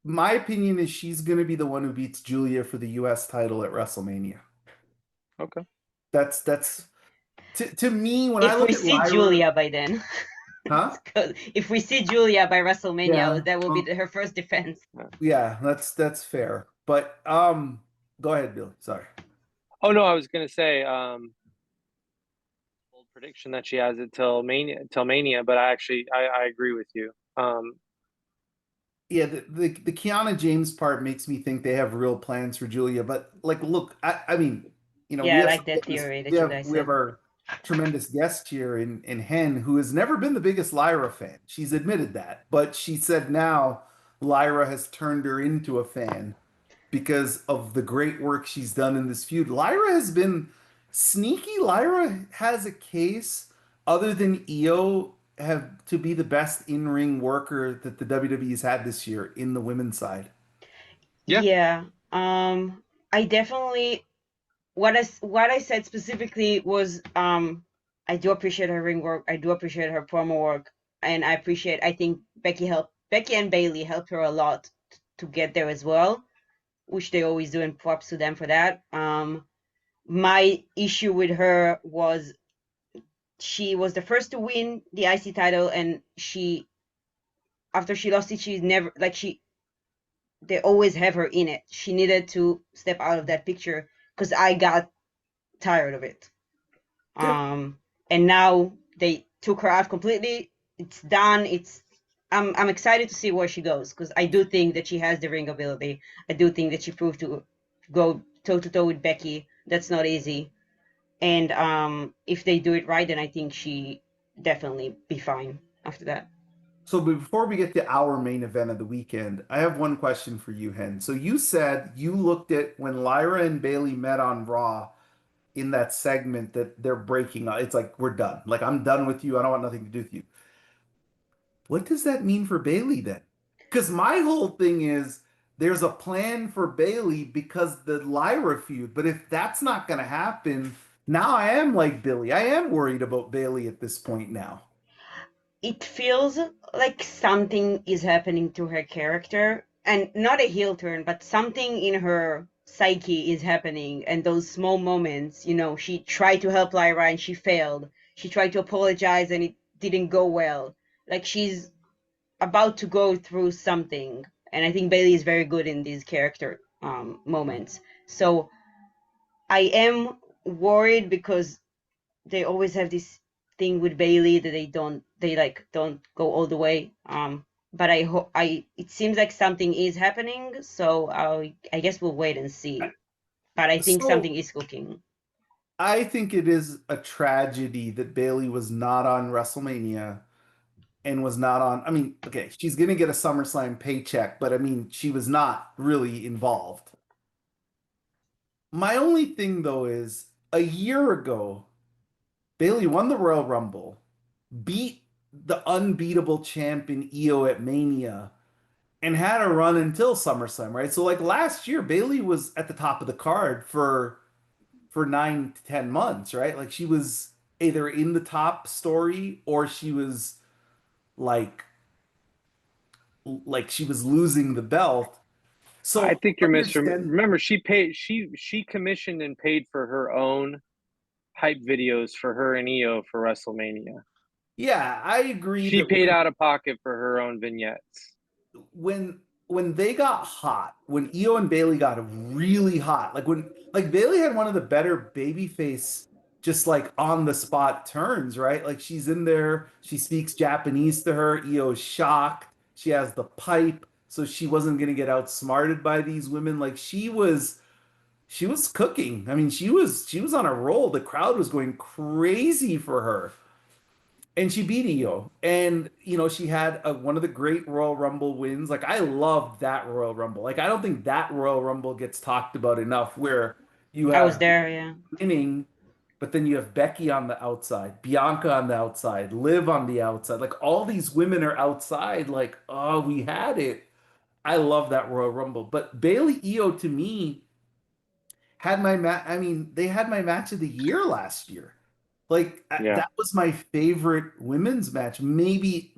my opinion is she's going to be the one who beats Julia for the US title at WrestleMania. Okay. That's to me when I If look we at see Lyra, Julia by then, huh? if we see Julia by WrestleMania, Yeah. that will be her first defense. Yeah, that's fair. But go ahead, Billy. Sorry. Oh no, I was going to say bold prediction that she has it till Mania, but I agree with you. Yeah, the Kiana James part makes me think they have real plans for Julia. But like, look, I mean, we Yeah, I have like that theory we that you have guys we have said. our tremendous guest here in Hen, who has never been the biggest Lyra fan. She's admitted that, but she said now Lyra has turned her into a fan because of the great work she's done in this feud. Lyra has been sneaky. Lyra has a case other than Io have to be the best in-ring worker that the WWE's had this year in the women's side. Yeah, Yeah. I definitely what I said specifically was I do appreciate her ring work. I do appreciate her promo work, and I think Becky and Bailey helped her a lot to get there as well, which they always do, and props to them for that. My issue with her was she was the first to win the IC title, and she after she lost it, she's never like she they always have her in it. She needed to step out of that picture because I got tired of it. There, And now they took her out completely. It's done. I'm excited to see where she goes because I do think that she has the ring ability. I do think that she proved to go toe to toe with Becky. That's not easy. And if they do it right, then I think she definitely be fine after that. so before we get to our main event of the weekend, I have one question for you, Hen. So you said you looked at when Lyra and Bailey met on Raw in that segment that they're breaking up. It's like we're done. Like I'm done with you. I don't want nothing to do with you. What does that mean for Bailey then? Because my whole thing is there's a plan for Bailey because the Lyra feud. But if that's not going to happen, now I am like Billy. I am worried about Bailey at this point now. It feels like something is happening to her character, and not a heel turn, but something in her psyche is happening. And those small moments, she tried to help Lyra and she failed. She tried to apologize and it didn't go well. Like she's about to go through something. And I think Bailey is very good in these character moments. So I am worried because they always have this thing with Bailey that they don't go all the way. But I hope it seems like something is happening, so I guess we'll wait and see. But I think So something is cooking. I think it is a tragedy that Bailey was not on WrestleMania and was not on. I mean, okay, she's gonna get a SummerSlam paycheck, but I mean, she was not really involved. My only thing though is a year ago, Bailey won the Royal Rumble, beat the unbeatable champion Io at Mania, and had a run until SummerSlam, right? So like last year, Bailey was at the top of the card for 9 to 10 months, right? Like she was either in the top story or she was like she was losing the belt. I So think I you're understand. remember she commissioned and paid for her own hype videos for her and EO for WrestleMania. Yeah, I agree She that paid out of pocket for her own vignettes. when when they got hot, when Io and Bailey got really hot, like Bailey had one of the better babyface just like on the spot turns, right? Like she's in there, she speaks Japanese to her, Io's shocked, she has the pipe, so she wasn't gonna get outsmarted by these women. Like she was cooking. I mean, she was on a roll. The crowd was going crazy for her. And she beat Io. And, she had one of the great Royal Rumble wins. Like, I loved that Royal Rumble. Like, I don't think that Royal Rumble gets talked about enough, where you I was have there, yeah. winning, but then you have Becky on the outside, Bianca on the outside, Liv on the outside. Like, all these women are outside. Like, oh, we had it. I love that Royal Rumble. But Bailey Io, to me, had my I mean, they had my match of the year last year. Like Yeah, that was my favorite women's match. Maybe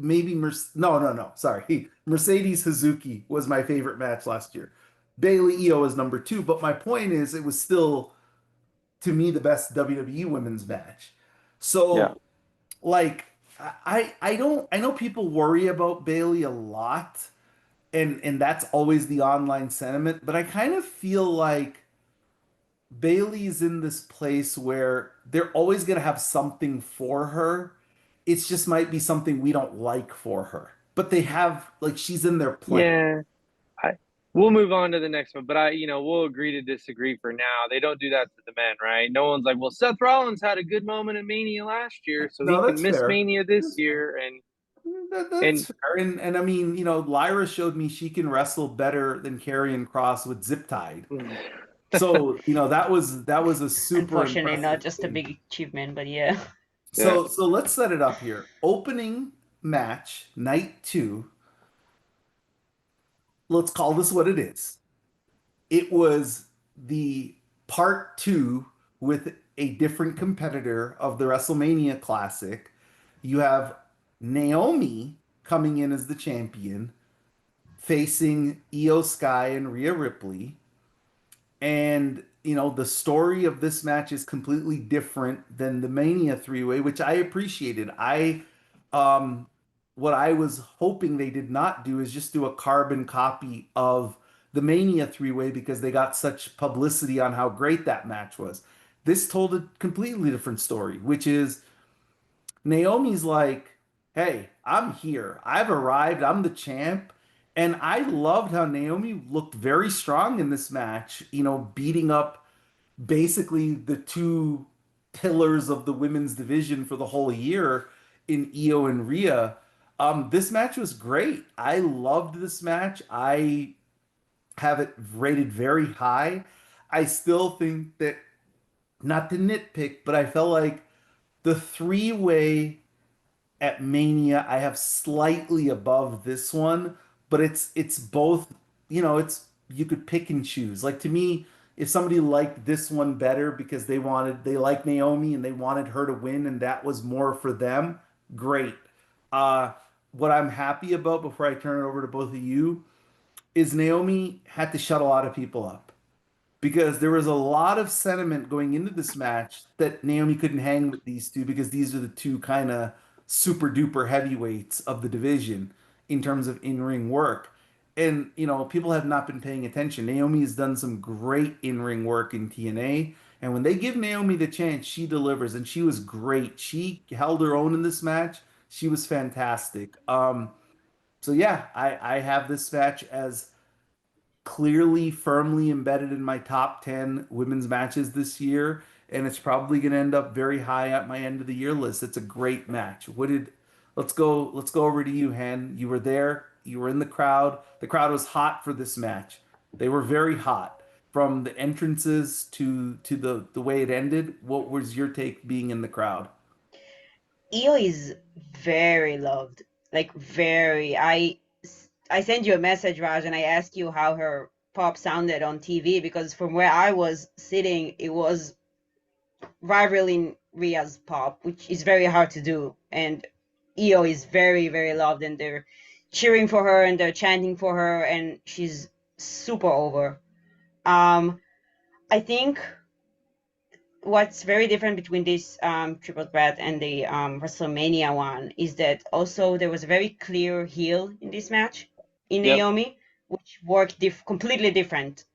no, no, no. Sorry. Mercedes Hazuki was my favorite match last year. Bailey Io was number two, but my point is it was still to me the best WWE women's match. yeah, So like I know people worry about Bailey a lot, and that's always the online sentiment, but I kind of feel like Bailey's in this place where they're always going to have something for her. It's just might be something we don't like for her. But they have, like, she's in their plan. yeah. I We'll move on to the next one, but we'll agree to disagree for now. They don't do that to the men, right? No one's like, well, Seth Rollins had a good moment in Mania last year, so he No, can that's miss fair. Mania this That's fair. year, That's and fair. And I mean, Lyra showed me she can wrestle better than Karrion Cross with zip tied. So, that was a super Unfortunately, not impressive just a thing. big achievement, but yeah. yeah, So let's set it up here. Opening match, night two. Let's call this what it is. It was the part two with a different competitor of the WrestleMania Classic. You have Naomi coming in as the champion, facing Io Sky and Rhea Ripley. And, the story of this match is completely different than the Mania three-way, which I appreciated. Um, what I was hoping they did not do is just do a carbon copy of the Mania three-way because they got such publicity on how great that match was. This told a completely different story, which is Naomi's like, hey, I'm here. I've arrived. I'm the champ. And I loved how Naomi looked very strong in this match, beating up basically the two pillars of the women's division for the whole year in Io and Rhea. This match was great. I loved this match. I have it rated very high. I still think that, not to nitpick, but I felt like the three-way at Mania, I have slightly above this one, but it's both, it's you could pick and choose. Like to me, if somebody liked this one better because they like Naomi and they wanted her to win and that was more for them, great. Uh what I'm happy about before I turn it over to both of you is Naomi had to shut a lot of people up because there was a lot of sentiment going into this match that Naomi couldn't hang with these two because these are the two kind of super duper heavyweights of the division in terms of in-ring work. And, people have not been paying attention. Naomi has done some great in-ring work in TNA. And when they give Naomi the chance, she delivers. And she was great. She held her own in this match. She was fantastic. So yeah, I have this match as clearly firmly embedded in my top 10 women's matches this year, and it's probably going to end up very high at my end of the year list. It's a great match. Let's go over to you, Han. You were there, you were in the crowd. The crowd was hot for this match. They were very hot. from the entrances to the way it ended. What was your take being in the crowd? Io is very loved, like very. I sent you a message, Raj, and I asked you how her pop sounded on TV because from where I was sitting, it was rivaling Ria's pop, which is very hard to do. And Io is very, very loved, and they're cheering for her and they're chanting for her, and she's super over. Um, I think what's very different between this triple threat and the WrestleMania one is that also there was a very clear heel in this match in Yep. Naomi, which worked completely different,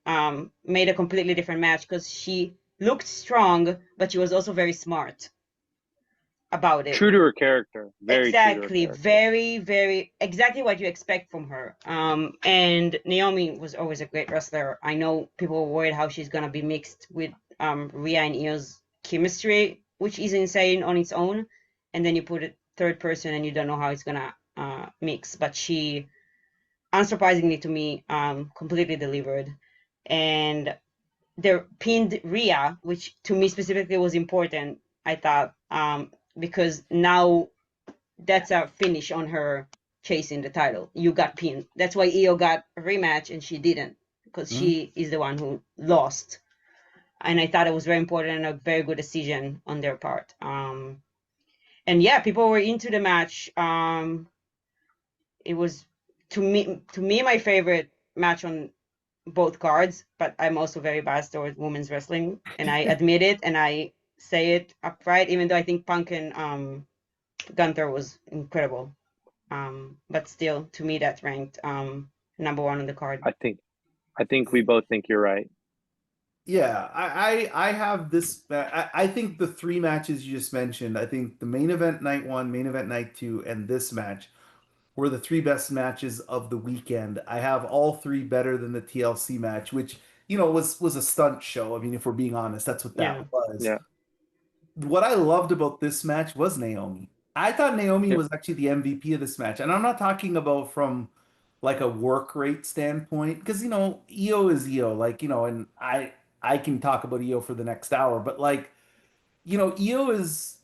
made a completely different match because she looked strong, but she was also very smart about it. True to her character. Very true to her Exactly, character. very, very exactly what you expect from her. And Naomi was always a great wrestler. I know people were worried how she's gonna be mixed with Rhea and Io's chemistry, which is insane on its own. And then you put a third person and you don't know how it's gonna mix. But she, unsurprisingly to me, completely delivered. And they pinned Rhea, which to me specifically was important, I thought, because now that's a finish on her chasing the title. You got pinned. That's why Io got a rematch and she didn't, because Hmm? she is the one who lost. And I thought it was very important and a very good decision on their part. And yeah, people were into the match. It was to me my favorite match on both cards, but I'm also very biased towards women's wrestling, and I admit it and I say it upright, even though I think Punk and Gunther was incredible. But still, to me, that's ranked number one on the card. I think we both think you're right. Yeah, I have this. I think the three matches you just mentioned, I think the main event night one, main event night two, and this match were the three best matches of the weekend. I have all three better than the TLC match, which, was a stunt show. I mean, if we're being honest, that's what Yeah, that was. Yeah. What I loved about this match was Naomi. I thought Naomi Yep. was actually the MVP of this match. And I'm not talking about from like a work rate standpoint, because Io is Io, like, and I can talk about Io for the next hour, but like, Io is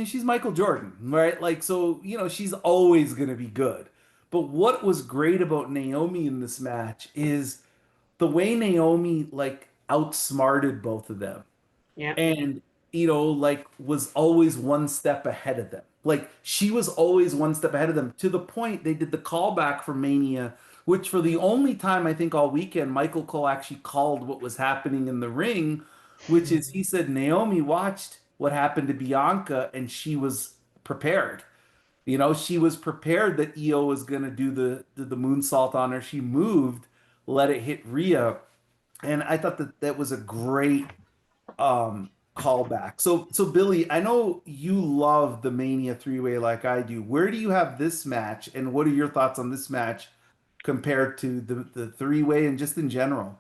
she's Michael Jordan, right? Like, so, she's always gonna be good. But what was great about Naomi in this match is the way Naomi like outsmarted both of them yeah, and like was always one step ahead of them. Like she was always one step ahead of them to the point they did the callback for Mania, which for the only time I think all weekend Michael Cole actually called what was happening in the ring, which is he said Naomi watched what happened to Bianca and she was prepared. She was prepared that Io was going to do the moonsault on her. She moved, let it hit Rhea, and I thought that that was a great callback. So Billy, I know you love the Mania three-way like I do. Where do you have this match, and what are your thoughts on this match compared to the three-way and just in general?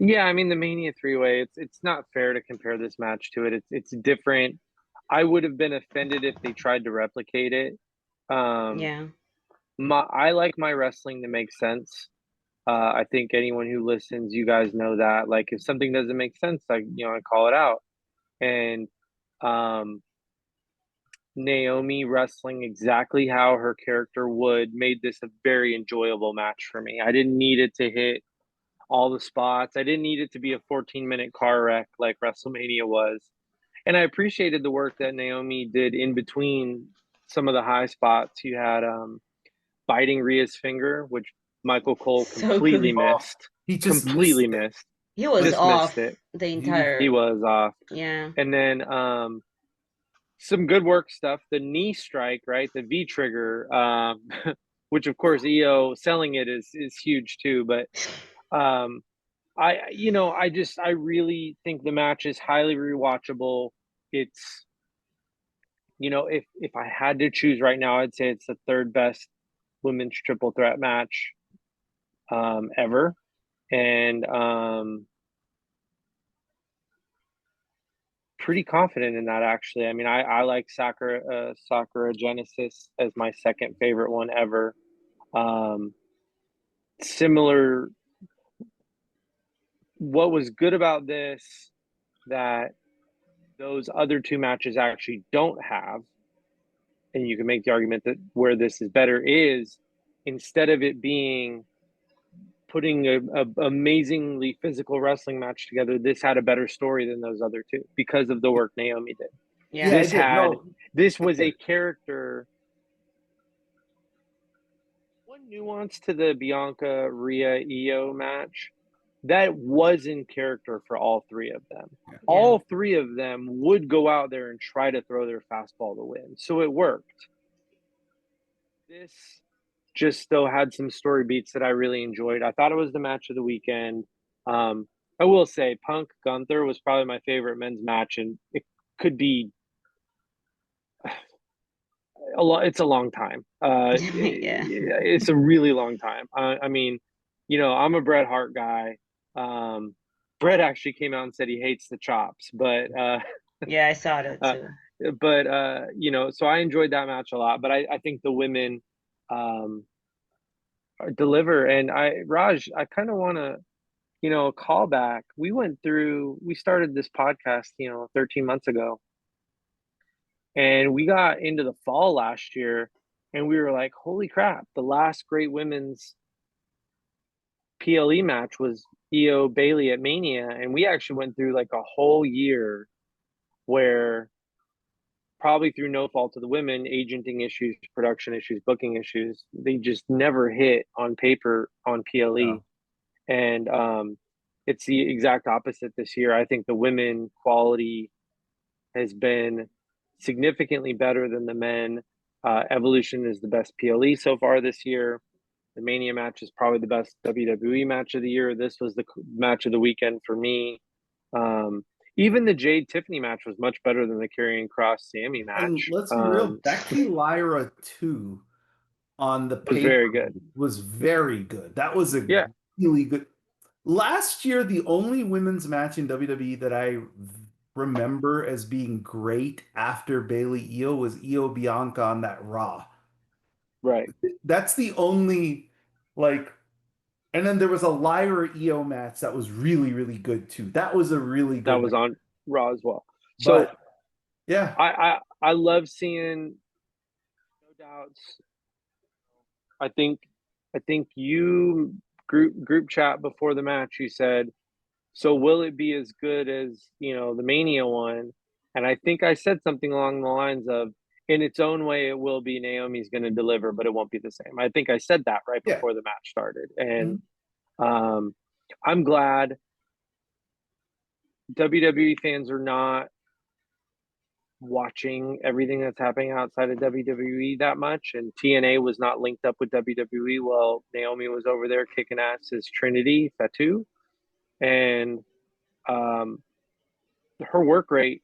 Yeah, I mean the Mania three-way, it's not fair to compare this match to it. It's different. I would have been offended if they tried to replicate it. Um, yeah, I like my wrestling to make sense. I think anyone who listens, you guys know that. Like if something doesn't make sense, I call it out. And um, Naomi wrestling exactly how her character would made this a very enjoyable match for me. I didn't need it to hit all the spots. I didn't need it to be a 14-minute car wreck like WrestleMania was. And I appreciated the work that Naomi did in between some of the high spots. You had biting Rhea's finger, which Michael Cole so completely good. Oh, missed. he just missed Completely it. missed. He was Just missed off it. the He He entire. was off. Yeah, And then some good work stuff. The knee strike, right? The V trigger, which of course EO selling it is huge too. But um, I really think the match is highly rewatchable. It's if I had to choose right now, I'd say it's the third best women's triple threat match ever, and pretty confident in that actually. I mean, I like Sakura Genesis as my second favorite one ever. Um, Similar what was good about this that those other two matches actually don't have, and you can make the argument that where this is better is instead of it being putting a amazingly physical wrestling match together, this had a better story than those other two because of the work Naomi did. Yeah. Yeah, it did. No, This was a character. One nuance to the Bianca Rhea Io match that was in character for all three of them. yeah. All three of them would go out there and try to throw their fastball to win. So it worked. This just still had some story beats that I really enjoyed. I thought it was the match of the weekend. I will say Punk Gunther was probably my favorite men's match, and it could be it's a long time. Yeah. It's a really long time. I mean, I'm a Bret Hart guy. Bret actually came out and said he hates the chops, but Yeah, I saw that uh, too. so I enjoyed that match a lot. But I think the women um, deliver, and Raj, I kind of want to call back. We started this podcast 13 months ago, and we got into the fall last year, and we were like, holy crap, the last great women's PLE match was Io Bailey at Mania. And we actually went through like a whole year where, probably through no fault of the women, agenting issues, production issues, booking issues, they just never hit on paper on PLE. No. And it's the exact opposite this year. I think the women quality has been significantly better than the men. Evolution is the best PLE so far this year. The Mania match is probably the best WWE match of the year. This was the match of the weekend for me. Even the Jade Tiffany match was much better than the Karrion Kross Sammy And match. let's be real, Becky Lyra 2 on the Was paper very good. was very good. That was a Yeah, really good. Last year, the only women's match in WWE that I remember as being great after Bailey Io was Io Bianca on that Raw. right. That's the only like, and then there was a Lyra Io match that was really, really good too. That was a really That good was match. on Raw as well. So But yeah, I love seeing, no doubts. I think you group chat before the match, you said, so will it be as good as, the Mania one? And I think I said something along the lines of, in its own way, it will be. Naomi's going to deliver, but it won't be the same. I think I said that right yeah. before the match started. And Mhm. I'm glad WWE fans are not watching everything that's happening outside of WWE that much. And TNA was not linked up with WWE while Naomi was over there kicking ass as Trinity Fatu. And um, her work rate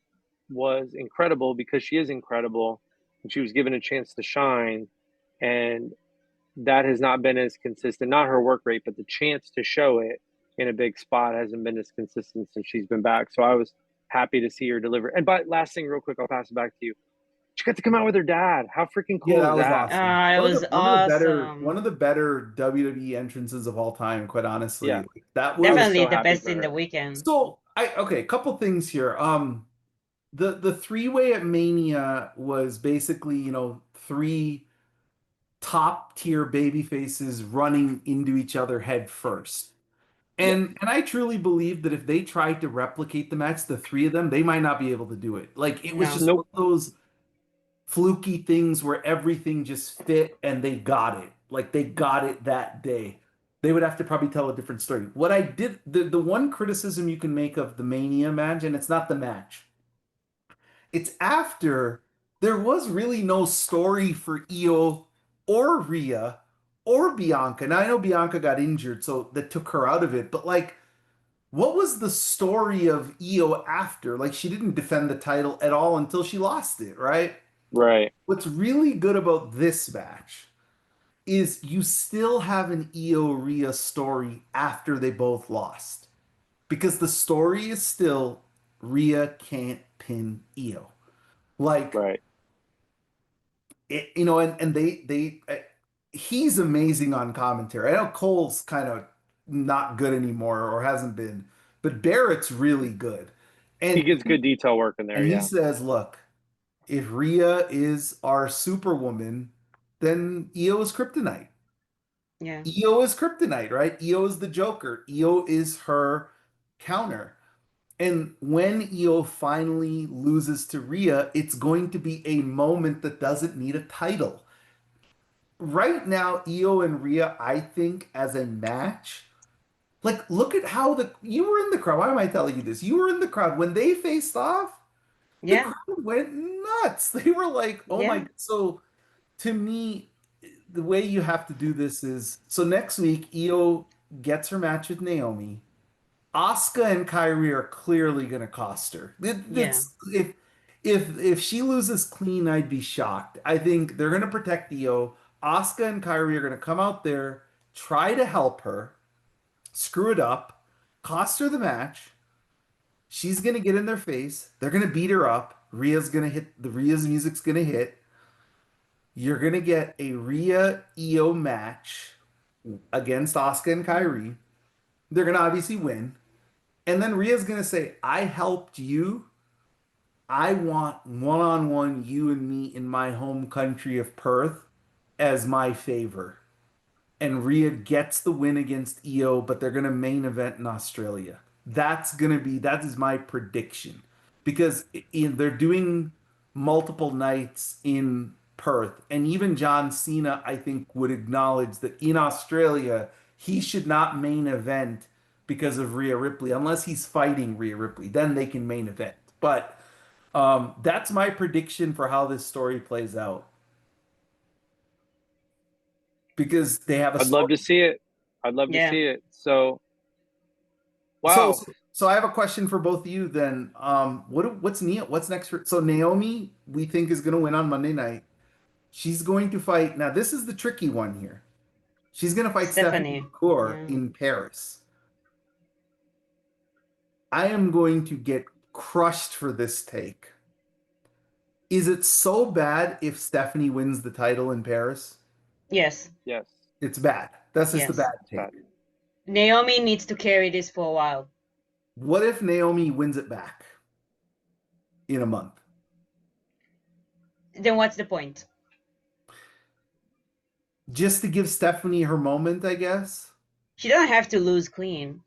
was incredible because she is incredible, and she was given a chance to shine. And that has not been as consistent. Not her work rate, but the chance to show it in a big spot hasn't been as consistent since she's been back. So I was happy to see her deliver. And but last thing, real quick, I'll pass it back to you. She got to come out with her dad. How freaking Yeah, cool that is was that? awesome. It was One awesome. of the better WWE entrances of all time, quite honestly. Yeah, That I was was Definitely so the happy best for in the her. weekend. so I okay, a couple things here. The three-way at Mania was basically, three top tier baby faces running into each other head first. Yeah, And I truly believe that if they tried to replicate the match, the three of them, they might not be able to do it. Like it was No. just one nope. of those fluky things where everything just fit and they got it. Like they got it that day. They would have to probably tell a different story. What I did, the one criticism you can make of the Mania match, and it's not the match, it's after there was really no story for Io or Rhea or Bianca. Now I know Bianca got injured, so that took her out of it, but like, what was the story of Io after? Like, she didn't defend the title at all until she lost it, right? Right, What's really good about this match is you still have an Io Rhea story after they both lost. Because the story is still Rhea can't pin Io. Like, right. and he's amazing on commentary. I know Cole's kind of not good anymore or hasn't been, but Barrett's really good. He And gets good detail work in there. and he Yeah. says, look, if Rhea is our superwoman, then Io is kryptonite. Yeah. Io is kryptonite, right? Io is the Joker. Io is her counter. And when Io finally loses to Rhea, it's going to be a moment that doesn't need a title. Right now, Io and Rhea, I think, as a match, like, look at how you were in the crowd. Why am I telling you this? You were in the crowd when they faced off. The Yeah. crowd went nuts. They were like, "Oh my!" Yeah. So to me, the way you have to do this is so next week, Io gets her match with Naomi. Asuka and Kyrie are clearly going to cost her. Yeah. It's if she loses clean, I'd be shocked. I think they're going to protect Io. Asuka and Kyrie are going to come out there, try to help her, screw it up, cost her the match. She's going to get in their face. They're going to beat her up. Rhea's music's going to hit. You're going to get a Rhea Io match against Asuka and Kyrie. They're going to obviously win. And then Rhea's going to say, I helped you. I want one on one you and me in my home country of Perth as my favor. And Rhea gets the win against Io, but they're going to main event in Australia. That is my prediction because they're doing multiple nights in Perth. And even John Cena, I think, would acknowledge that in Australia, he should not main event because of Rhea Ripley, unless he's fighting Rhea Ripley. Then they can main event. But that's my prediction for how this story plays out because they have a I'd love story. to see it. I'd love to Yeah. see it. So, So, wow. so I have a question for both of you then. What's next so Naomi, we think is going to win on Monday night. She's going to fight. Now, this is the tricky one here. She's going to fight Stephanie Stephanie. McCour Yeah. in Paris. I am going to get crushed for this take. Is it so bad if Stephanie wins the title in Paris? Yes. Yes. It's bad. That's just a Yes. bad It's take. bad. Naomi needs to carry this for a while. What if Naomi wins it back in a month? Then what's the point? Just to give Stephanie her moment, I guess. She doesn't have to lose clean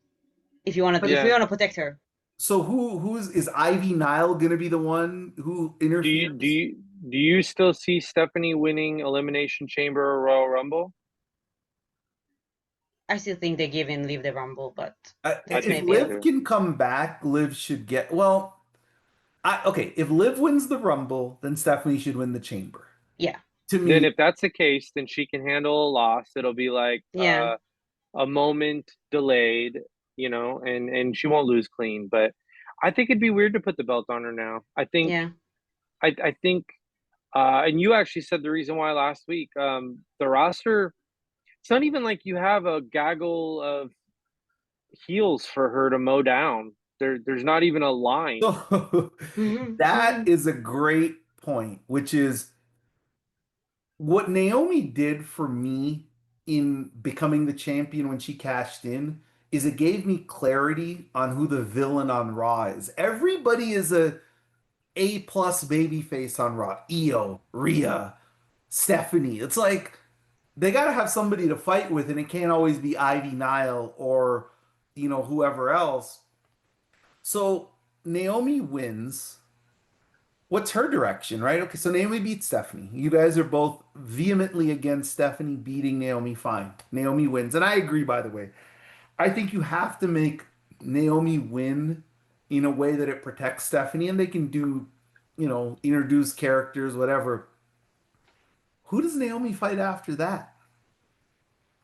if you want to. If we Yeah. want to protect her. So who's is Ivy Nile gonna be the one who Do you do interferes? you do you still see Stephanie winning Elimination Chamber or Royal Rumble? I still think they give in Leave the Rumble, but I that's If think maybe so Liv too. can come back, Liv should get okay, if Liv wins the Rumble, then Stephanie should win the Chamber. yeah. To Then me, if that's the case, then she can handle a loss. It'll be like Yeah. a moment delayed, and she won't lose clean. But I think it'd be weird to put the belt on her now. Yeah. I think, and you actually said the reason why last week. The roster, it's not even like you have a gaggle of heels for her to mow down. There's not even a line. so that is a great point, which is what Naomi did for me in becoming the champion when she cashed in is it gave me clarity on who the villain on Raw is. Everybody is a plus baby face on Raw. Io, Rhea, Stephanie. It's like they got to have somebody to fight with, and it can't always be Ivy Nile or whoever else. So Naomi wins. What's her direction, right? Okay, so Naomi beats Stephanie. You guys are both vehemently against Stephanie beating Naomi. Fine. Naomi wins. And I agree, by the way. I think you have to make Naomi win in a way that it protects Stephanie and they can do, introduce characters, whatever. Who does Naomi fight after that?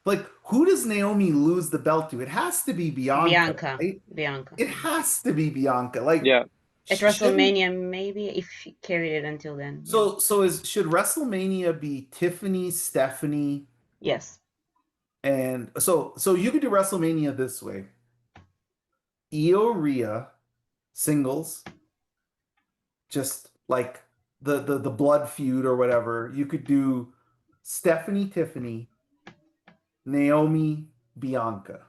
Like, who does Naomi lose the belt to? It has to be Bianca, Bianca. right? Bianca. It has to be Bianca. Like, Yeah. At shouldn't WrestleMania, maybe if she carried it until then. Yeah. should WrestleMania be Tiffany, Stephanie, Yes. and so you could do WrestleMania this way: Io Rhea singles, just like the blood feud or whatever. You could do Stephanie, Tiffany, Naomi, Bianca.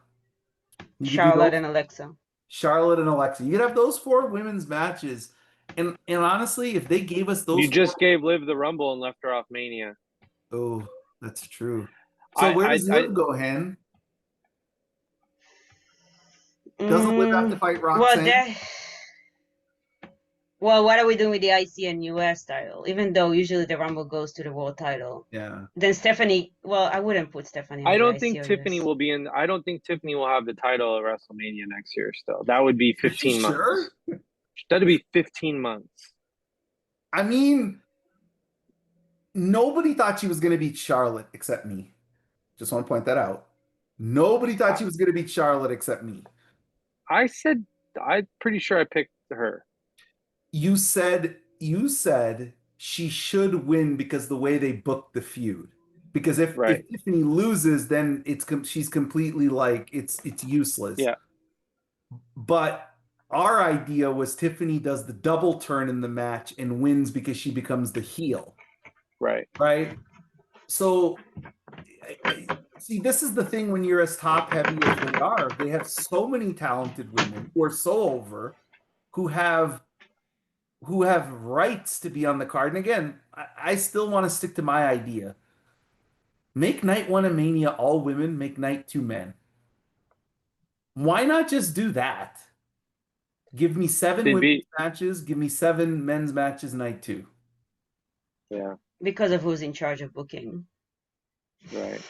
You could do Charlotte those. and Alexa. Charlotte and Alexa. You could have those four women's matches. And honestly, if they gave us those You four, just gave Liv the Rumble and left her off Mania. oh, that's true. So where does Liv go, Hen? Doesn't Liv have to fight Roxanne? Well, what are we doing with the IC and US title? Even though usually the Rumble goes to the world title. Yeah. Then Stephanie, well, I wouldn't put Stephanie on I the don't IC think or Tiffany US. will be in. I don't think Tiffany will have the title at WrestleMania next year. Still, that would be 15 months. Sure. That'd be 15 months. I mean, nobody thought she was going to beat Charlotte except me. Just want to point that out. Nobody thought she was going to beat Charlotte except me. I'm pretty sure I picked her. You said she should win because the way they booked the feud. Because if Tiffany loses, then she's completely like it's useless. Yeah. But our idea was Tiffany does the double turn in the match and wins because she becomes the heel. Right. Right. So see, this is the thing when you're as top heavy as they are. They have so many talented women who are so over, who have rights to be on the card. And again, I still want to stick to my idea. Make night one of Mania all women, make night two men. Why not just do that? Give me 7 women's matches, give me 7 men's matches night two. Yeah. Because of who's in charge of booking. Right.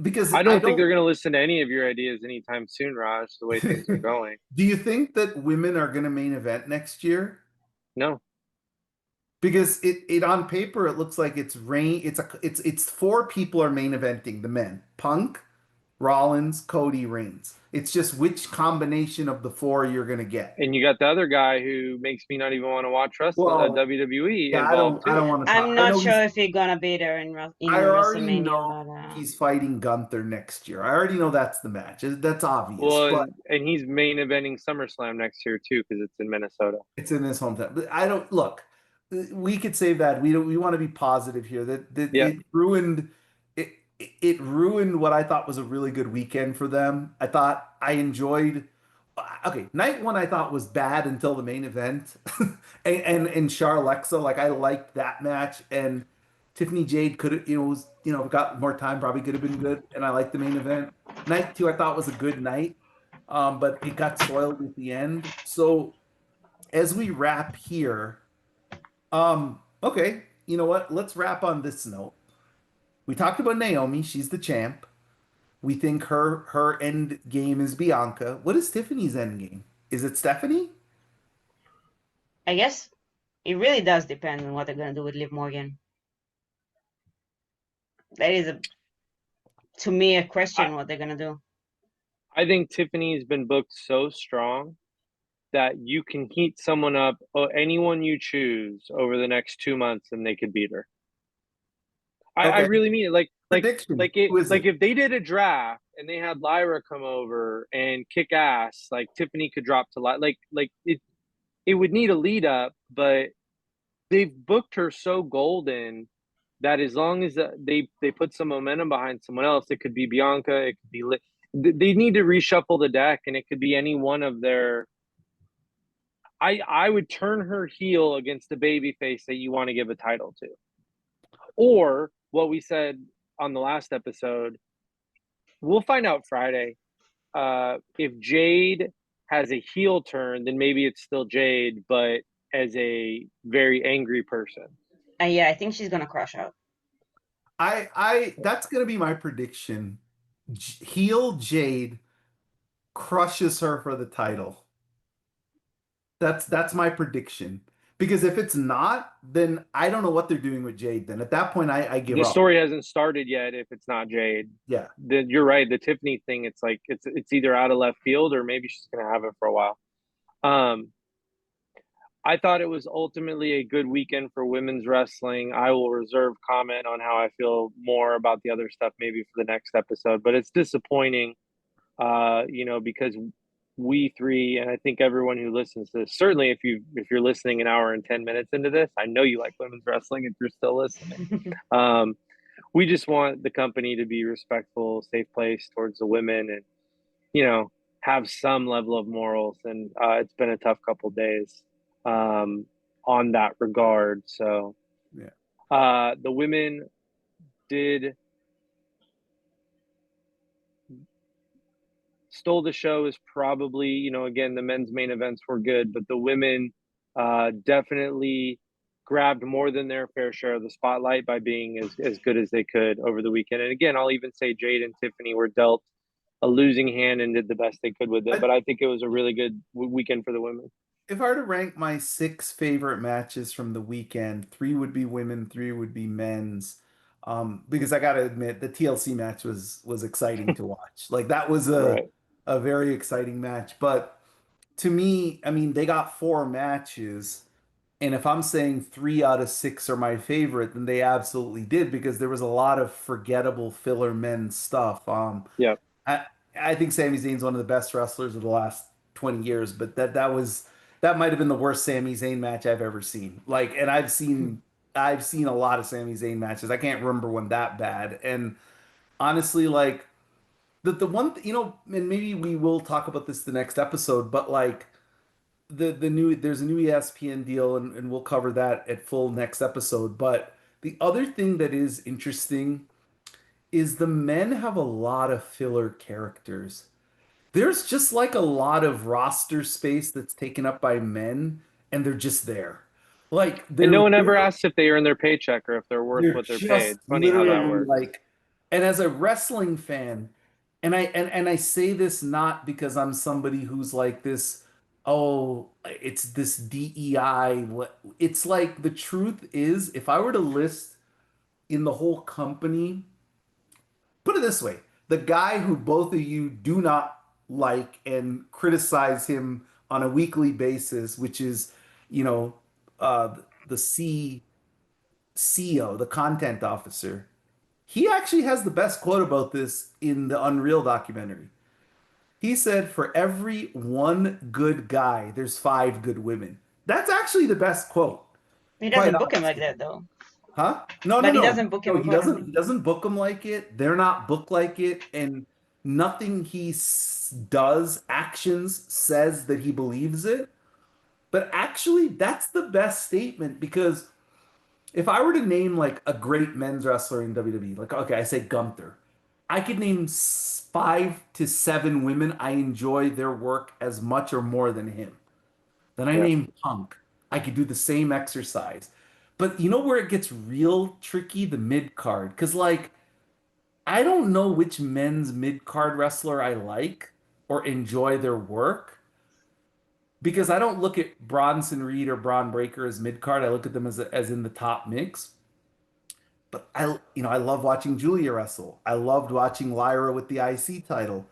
Because I don't think they're going to listen to any of your ideas anytime soon, Raj, the way things are going. Do you think that women are going to main event next year? No. Because it on paper it looks like it's 4 people are main eventing the men. Punk, Rollins, Cody, Reigns. It's just which combination of the 4 you're going to get. And you got the other guy who makes me not even want to watch WWE. Yeah, I don't want to. I'm not sure if he's gonna be there in I already WrestleMania. know he's fighting Gunther next year. I already know that's the match. That's obvious. Well, and he's main eventing SummerSlam next year too because it's in Minnesota. It's in his hometown. But I don't look. We could save that. We want to be positive here. It ruined. It ruined what I thought was a really good weekend for them. I enjoyed. Okay, night one I thought was bad until the main event, and Charlexa, like I liked that match, and Tiffany Jade could have got more time, probably could have been good, and I liked the main event. Night two I thought was a good night, but it got spoiled at the end. So as we wrap here, okay, you know what? Let's wrap on this note. We talked about Naomi; she's the champ. We think her end game is Bianca. What is Tiffany's end game? Is it Stephanie? I guess it really does depend on what they're gonna do with Liv Morgan. That is to me a question what they're gonna do. I think Tiffany's been booked so strong that you can heat someone up, or anyone you choose, over the next 2 months, and they could beat her. I really mean it. Like if they did a draft and they had Lyra come over and kick ass, like Tiffany could drop to like it would need a lead up, but they've booked her so golden that as long as they put some momentum behind someone else, it could be Bianca, it could be they need to reshuffle the deck, and it could be any one of their. I would turn her heel against the babyface that you want to give a title to, or what we said on the last episode. We'll find out Friday. If Jade has a heel turn, then maybe it's still Jade, but as a very angry person. Yeah, I think she's gonna crash out. That's gonna be my prediction. Heel Jade crushes her for the title. That's my prediction. Because if it's not, then I don't know what they're doing with Jade. Then at that point, I give up. The story hasn't started yet. If it's not Jade, yeah, then you're right. The Tiffany thing, it's like it's either out of left field or maybe she's gonna have it for a while. I thought it was ultimately a good weekend for women's wrestling. I will reserve comment on how I feel more about the other stuff maybe for the next episode. But it's disappointing, because we three, and I think everyone who listens to this, certainly if you're listening an hour and 10 minutes into this, I know you like women's wrestling if you're still listening. We just want the company to be respectful, safe place towards the women, and have some level of morals, and it's been a tough couple days um, on that regard. So Yeah. the women did stole the show is probably, again, the men's main events were good, but the women definitely grabbed more than their fair share of the spotlight by being as good as they could over the weekend. And again, I'll even say Jade and Tiffany were dealt a losing hand and did the best they could with it. I, But I think it was a really good weekend for the women. if I were to rank my 6 favorite matches from the weekend, 3 would be women, 3 would be men's. Because I gotta admit, the TLC match was exciting to watch. Like that was Right. a very exciting match. But to me, I mean, they got 4 matches, and if I'm saying 3 out of 6 are my favorite, then they absolutely did because there was a lot of forgettable filler men's stuff. Yeah. I I think Sami Zayn's one of the best wrestlers of the last 20 years, but that might have been the worst Sami Zayn match I've ever seen. Like, and I've seen a lot of Sami Zayn matches. I can't remember one that bad. And honestly, like the one and maybe we will talk about this the next episode, but like the new there's a new ESPN deal, and we'll cover that at full next episode. But the other thing that is interesting is the men have a lot of filler characters. There's just like a lot of roster space that's taken up by men, and they're just there. Like And no they're one ever asks if they earn their paycheck or if they're worth they're what they're just paid. Funny how that literally works. like, and as a wrestling fan, and I say this not because I'm somebody who's like this, oh, it's this DEI. What it's like, the truth is, if I were to list in the whole company, put it this way, the guy who both of you do not like and criticize him on a weekly basis, which is, you know, the CEO, the content officer, he actually has the best quote about this in the Unreal documentary. He said, "For every one good guy, there's 5 good women." That's actually the best quote, He quite doesn't book him like honestly. that though. Huh? No, no, But he no. doesn't book No, him he doesn't. He accordingly. doesn't book them like it. They're not booked like it, and nothing he does, actions, says that he believes it. But actually, that's the best statement because if I were to name like a great men's wrestler in WWE, like okay, I say Gunther, I could name 5 to 7 women I enjoy their work as much or more than him. Then I Yeah. name Punk. I could do the same exercise. But you know where it gets real tricky? The mid card. Because, like, I don't know which men's mid card wrestler I like or enjoy their work because I don't look at Bronson Reed or Braun Breaker as mid card. I look at them as in the top mix. But I love watching Julia wrestle. I loved watching Lyra with the IC title.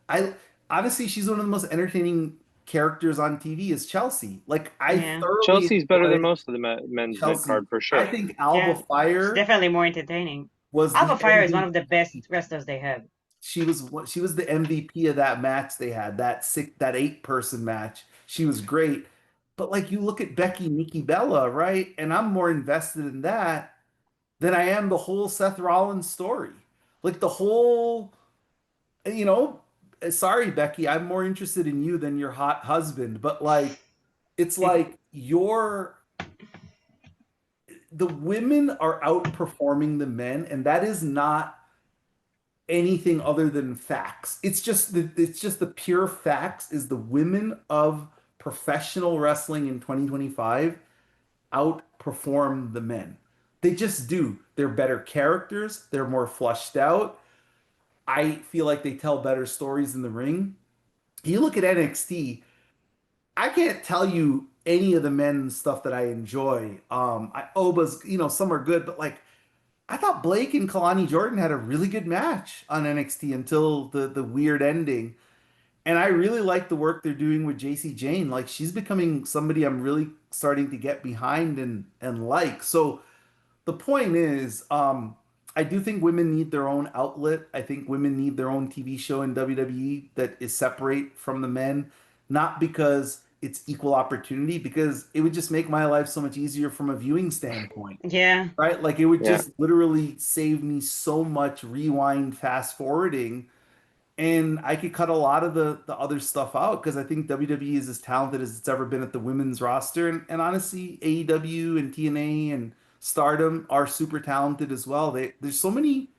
I honestly, she's one of the most entertaining characters on TV is Chelsea. Like I Yeah. thoroughly Chelsea's better than enjoy most of the men's mid Chelsea. card for I sure. think Alba Yeah. She's Fire definitely more entertaining. was Alpha the Fire is one of the MVP. best wrestlers they have. She was the MVP of that match they had, that 8-person match. She was great. But like you look at Becky Nikki Bella, right? And I'm more invested in that than I am the whole Seth Rollins story. Like the whole, you know, sorry, Becky, I'm more interested in you than your hot husband. But like, it's like the women are outperforming the men, and that is not anything other than facts. It's just the pure facts is the women of professional wrestling in 2025 outperform the men. They just do. They're better characters, they're more fleshed out. I feel like they tell better stories in the ring. You look at NXT, I can't tell you any of the men's stuff that I enjoy. Oba's, some are good, but like I thought Blake and Kalani Jordan had a really good match on NXT until the weird ending. And I really like the work they're doing with JC Jane. Like she's becoming somebody I'm really starting to get behind and like. So the point is, I do think women need their own outlet. I think women need their own TV show in WWE that is separate from the men, not because it's equal opportunity, because it would just make my life so much easier from a viewing standpoint, Yeah. right? Like it would Yeah. just literally save me so much rewind, fast forwarding, And I could cut a lot of the other stuff out because I think WWE is as talented as it's ever been at the women's roster. And honestly, AEW and TNA and Stardom are super talented as well. There's so many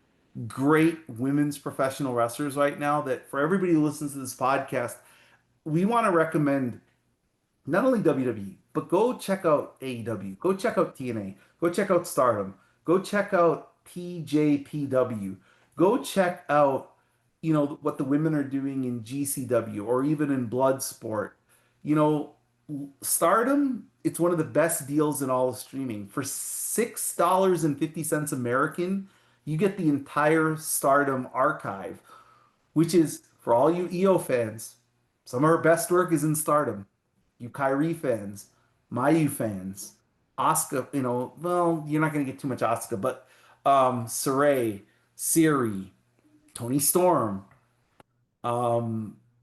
great women's professional wrestlers right now that for everybody who listens to this podcast, we want to recommend not only WWE, but go check out AEW, go check out TNA, go check out Stardom, go check out TJPW, go check out, what the women are doing in GCW or even in Bloodsport. You know, Stardom, it's one of the best deals in all of streaming. For $6.50 American, you get the entire Stardom archive, which is for all you EO fans. Some of her best work is in Stardom. You Kyrie fans, Mayu fans, Asuka, well, you're not going to get too much Asuka, but Saray, Siri, Tony Storm,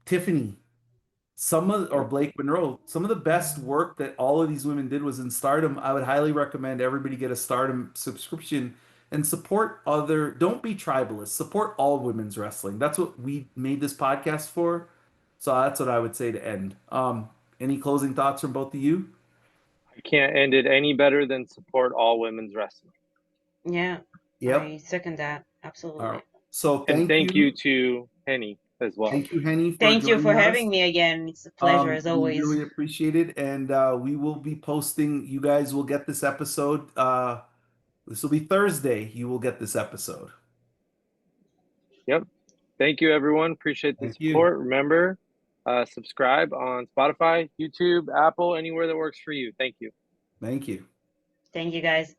Tiffany, or Yep. Blake Monroe, some of the best work that all of these women did was in Stardom. I would highly recommend everybody get a Stardom subscription and support don't be tribalist, support all women's wrestling. That's what we made this podcast for. So that's what I would say to end. Any closing thoughts from both of you? I can't end it any better than support all women's wrestling. Yeah, Yep. I second that. All Absolutely. right. So And thank you to Henny as well. Thank you, Henny, for Thank you for joining us. having me again. It's a pleasure as We always. really appreciate it, and we will be posting. You guys will get this episode. This will be Thursday. You will get this episode. Yep. Thank you, everyone. Appreciate the Thank you. support. Remember, subscribe on Spotify, YouTube, Apple, anywhere that works for you. Thank you. Thank you. Thank you guys.